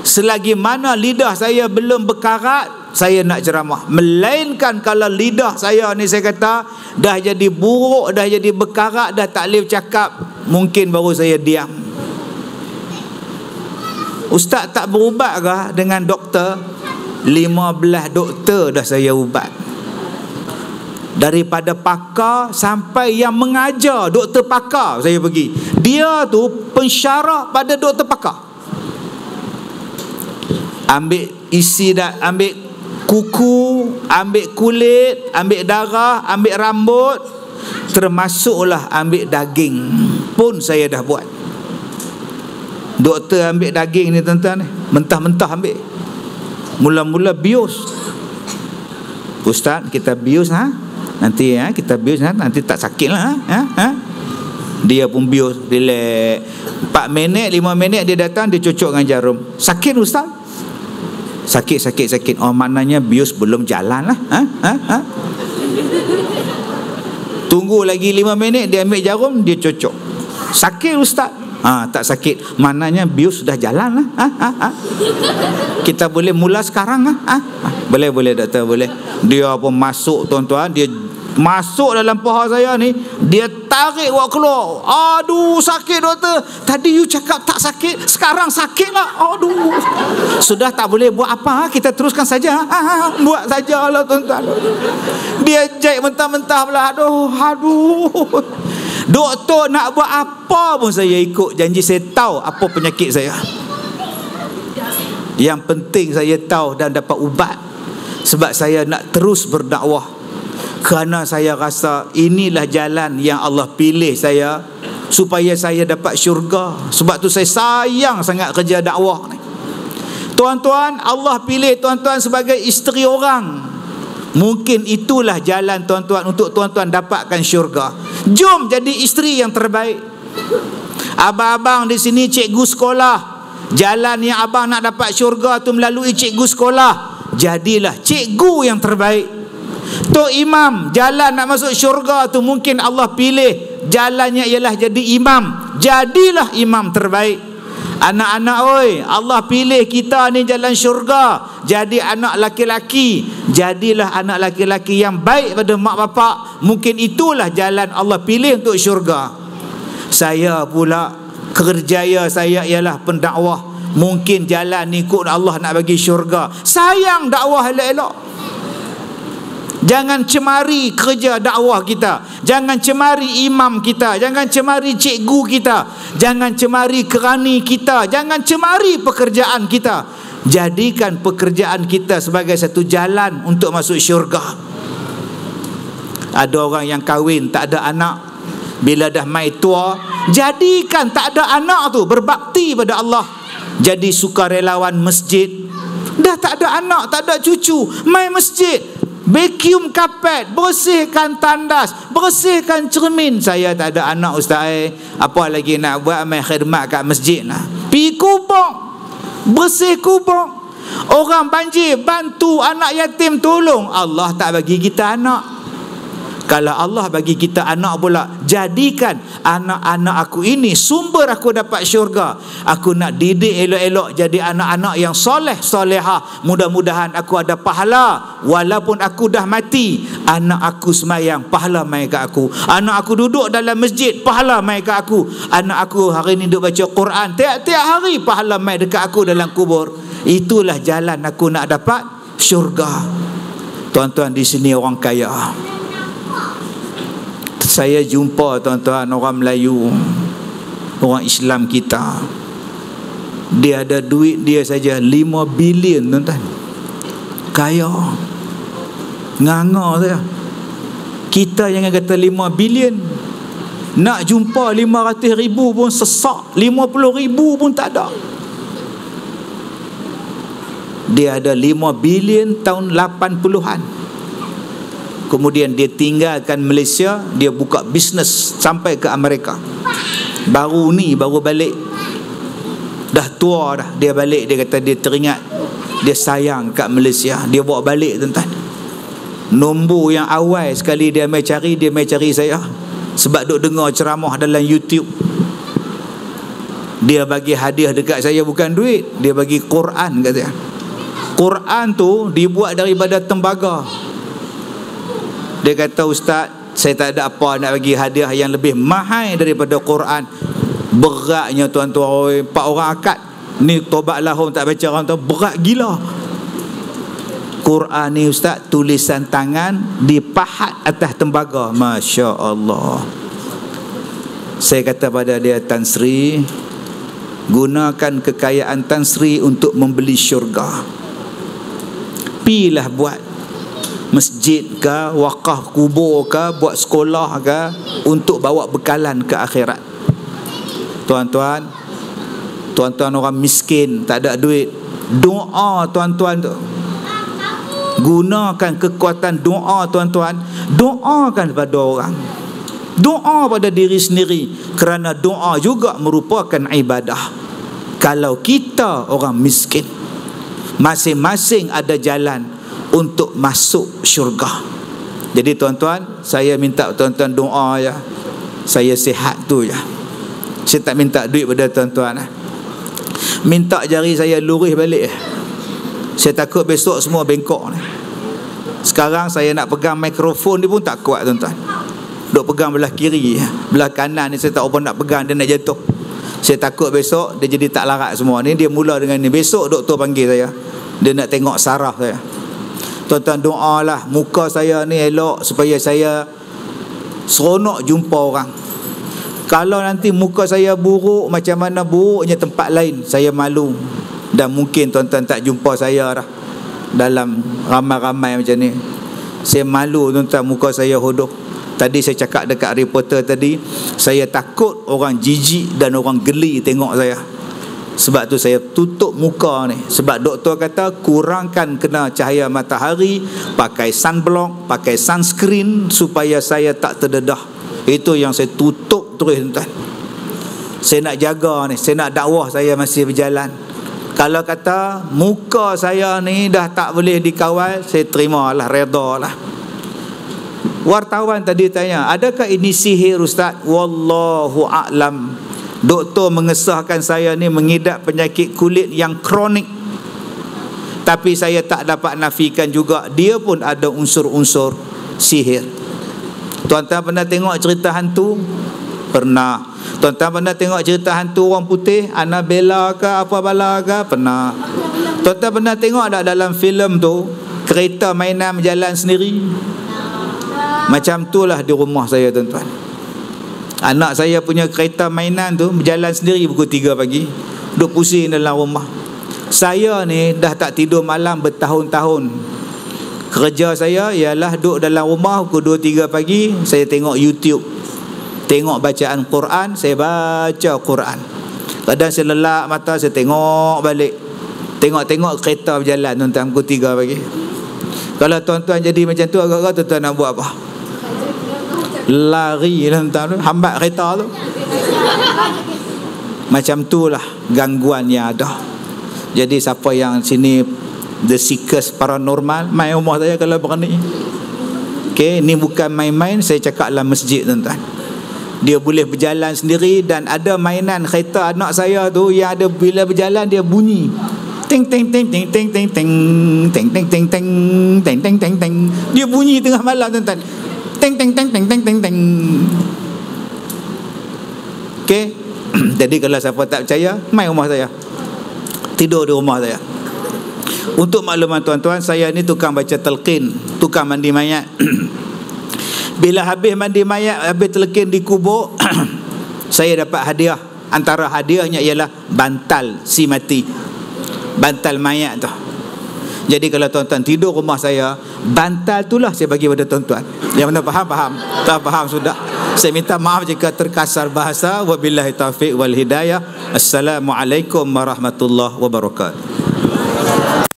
selagi mana lidah saya belum berkarat, saya nak ceramah. Melainkan kalau lidah saya ni, saya kata dah jadi buruk, dah jadi berkarat, dah tak boleh cakap, mungkin baru saya diam. Ustaz tak berubat ke dengan doktor? 15 doktor dah saya ubat. Daripada pakar sampai yang mengajar, doktor pakar saya pergi. Dia tu pensyarah pada doktor pakar. Ambil isi dah, ambil kuku, ambil kulit, ambil darah, ambil rambut, termasuklah ambil daging pun saya dah buat. Doktor ambil daging ni tuan-tuan ni, mentah-mentah ambil. Mula-mula bius. Ustaz, kita bius nanti kita bius nanti tak sakit lah Dia pun bius, relax. 4 minit 5 minit dia datang, dia cocok dengan jarum. Sakit Ustaz? Sakit. Oh, maknanya bius belum jalan lah. Tunggu lagi 5 minit, dia ambil jarum, dia cocok. Sakit Ustaz? Tak sakit, maknanya bius sudah jalan lah. Kita boleh mula sekarang boleh doktor, boleh. Dia pun masuk tuan-tuan, dia masuk dalam paha saya ni, dia tarik buat keluar. Aduh, sakit doktor. Tadi you cakap tak sakit, sekarang sakit lah. Aduh, sudah tak boleh buat apa, kita teruskan saja. Buat sajalah tuan-tuan. Dia jahit mentah-mentah pula. Aduh. Doktor nak buat apa pun saya ikut. Janji saya tahu apa penyakit saya. Yang penting saya tahu dan dapat ubat. Sebab saya nak terus berdakwah. Kerana saya rasa inilah jalan yang Allah pilih saya, supaya saya dapat syurga. Sebab tu saya sayang sangat kerja dakwah ni. Tuan-tuan, Allah pilih tuan-tuan sebagai isteri orang. Mungkin itulah jalan tuan-tuan untuk tuan-tuan dapatkan syurga. Jom jadi isteri yang terbaik. Abang-abang di sini cikgu sekolah. Jalan yang abang nak dapat syurga tu melalui cikgu sekolah. Jadilah cikgu yang terbaik. Tok Imam, jalan nak masuk syurga tu mungkin Allah pilih jalannya ialah jadi imam. Jadilah imam terbaik. Anak-anak oi, Allah pilih kita ni jalan syurga, jadi anak laki-laki. Jadilah anak laki-laki yang baik pada mak bapak. Mungkin itulah jalan Allah pilih untuk syurga. Saya pula kerjaya saya ialah pendakwah. Mungkin jalan ni ikut Allah nak bagi syurga. Sayang dakwah elok-elok. Jangan cemari kerja dakwah kita. Jangan cemari imam kita. Jangan cemari cikgu kita. Jangan cemari kerani kita. Jangan cemari pekerjaan kita. Jadikan pekerjaan kita sebagai satu jalan untuk masuk syurga. Ada orang yang kahwin tak ada anak. Bila dah mai tua, jadikan tak ada anak tu berbakti pada Allah. Jadi sukarelawan masjid. Dah tak ada anak, tak ada cucu, mai masjid. Vacuum kapet, bersihkan tandas, bersihkan cermin. Saya tak ada anak ustaz, apa lagi nak buat, main khidmat kat masjid lah. Pergi kubur, bersih kubur. Orang banjir, bantu anak yatim, tolong. Allah tak bagi kita anak. Kalau Allah bagi kita anak pula, jadikan anak-anak aku ini sumber aku dapat syurga. Aku nak didik elok-elok jadi anak-anak yang soleh, solehah. Mudah-mudahan aku ada pahala. Walaupun aku dah mati, anak aku semayang, pahala mai kat aku. Anak aku duduk dalam masjid, pahala mai kat aku. Anak aku hari ni duduk baca Quran, tiap-tiap hari pahala mai dekat aku dalam kubur. Itulah jalan aku nak dapat syurga. Tuan-tuan di sini orang kaya. Saya jumpa tuan-tuan orang Melayu, orang Islam kita, dia ada duit dia saja 5 bilion tuan-tuan. Kaya nganga saya. Kita jangan kata 5 bilion. Nak jumpa 500 ribu pun sesak, 50 ribu pun tak ada. Dia ada 5 bilion tahun 80-an. Kemudian dia tinggalkan Malaysia, dia buka bisnes sampai ke Amerika. Baru balik. Dah tua dah, dia balik. Dia kata dia teringat, dia sayang kat Malaysia. Dia bawa balik tuan-tuan. Nombor yang awal sekali dia mai cari saya. Sebab duk dengar ceramah dalam YouTube. Dia bagi hadiah dekat saya bukan duit, dia bagi Quran kat saya. Quran tu dibuat daripada tembaga. Dia kata, ustaz, saya tak ada apa nak bagi hadiah yang lebih mahal daripada Quran. Beratnya tuan-tuan, 4 orang akad ni tobat lahum tak baca orang tu, berat gila. Quran ni ustaz, tulisan tangan dipahat atas tembaga. Masya Allah. Saya kata pada dia, Tan Sri, gunakan kekayaan Tan Sri untuk membeli syurga. Pilah buat masjid ke, wakaf kubur ke, buat sekolah ke, untuk bawa bekalan ke akhirat. Tuan-tuan orang miskin, tak ada duit, doa tuan-tuan tu, gunakan kekuatan doa tuan-tuan, doakan pada orang, doa pada diri sendiri, kerana doa juga merupakan ibadah. Kalau kita orang miskin, masing-masing ada jalan untuk masuk syurga. Jadi tuan-tuan, saya minta tuan-tuan doa ya, saya sihat tu ya. Saya tak minta duit pada tuan-tuan. Minta jari saya lurus balik. Saya takut besok semua bengkok ni. Sekarang saya nak pegang mikrofon ni pun tak kuat tuan-tuan. Duk pegang belah kiri, belah kanan ni saya tak apa nak pegang, dia nak jatuh. Saya takut besok dia jadi tak larat semua. Ni dia mula dengan ni. Besok doktor panggil saya, dia nak tengok saraf saya. Tuan-tuan doalah muka saya ni elok, supaya saya seronok jumpa orang. Kalau nanti muka saya buruk, macam mana buruknya tempat lain, saya malu. Dan mungkin tuan-tuan tak jumpa saya dah dalam ramai-ramai macam ni. Saya malu tuan-tuan, muka saya hodoh. Tadi saya cakap dekat reporter tadi, saya takut orang jijik dan orang geli tengok saya. Sebab tu saya tutup muka ni. Sebab doktor kata kurangkan kena cahaya matahari, pakai sunblock, pakai sunscreen, supaya saya tak terdedah. Itu yang saya tutup terus tuan. Saya nak jaga ni, saya nak dakwah saya masih berjalan. Kalau kata muka saya ni dah tak boleh dikawal, saya terimalah, redalah. Wartawan tadi tanya, adakah ini sihir ustaz? Wallahu a'lam. Doktor mengesahkan saya ni mengidap penyakit kulit yang kronik. Tapi saya tak dapat nafikan juga, dia pun ada unsur-unsur sihir. Tuan-tuan pernah tengok cerita hantu? Pernah. Tuan-tuan pernah tengok cerita hantu orang putih, Annabella ke apa bala ke? Pernah. Tuan-tuan pernah tengok tak dalam filem tu, kereta mainan berjalan sendiri? Macam itulah di rumah saya tuan-tuan. Anak saya punya kereta mainan tu berjalan sendiri pukul 3 pagi, duduk pusing dalam rumah. Saya ni dah tak tidur malam bertahun-tahun. Kerja saya ialah duduk dalam rumah pukul 2-3 pagi, saya tengok YouTube, tengok bacaan Quran, saya baca Quran. Kadang saya lelak mata, saya tengok balik, tengok-tengok kereta berjalan tuan-tuan pukul 3 pagi. Kalau tuan-tuan jadi macam tu, agak-agak tuan-tuan nak buat apa? Lari tuan-tuan, hambat kereta tu. Macam itulah gangguan yang ada. Jadi siapa yang sini The Seekers Paranormal, main rumah saya kalau berani. Okay, ni bukan main-main, saya cakap dalam masjid tuan-tuan. Dia boleh berjalan sendiri, dan ada mainan kereta anak saya tu yang ada bila berjalan dia bunyi. Ting ting ting ting ting ting ting ting ting ting ting ting ting ting ting. Dia bunyi tengah malam tuan-tuan. Ting ting ting ting ting ting ting. Okey. Jadi kalau siapa tak percaya, mai rumah saya. Tidur di rumah saya. Untuk makluman tuan-tuan, saya ni tukang baca talqin, tukang mandi mayat. Bila habis mandi mayat, habis talqin di kubur, saya dapat hadiah. Antara hadiahnya ialah bantal si mati, bantal mayat tu. Jadi kalau tuan-tuan tidur rumah saya, bantal itulah saya bagi pada tuan-tuan. Yang mana faham? Tak faham sudah. Saya minta maaf jika terkasar bahasa. Wabillahi taufiq wal hidayah. Assalamualaikum warahmatullahi wabarakatuh.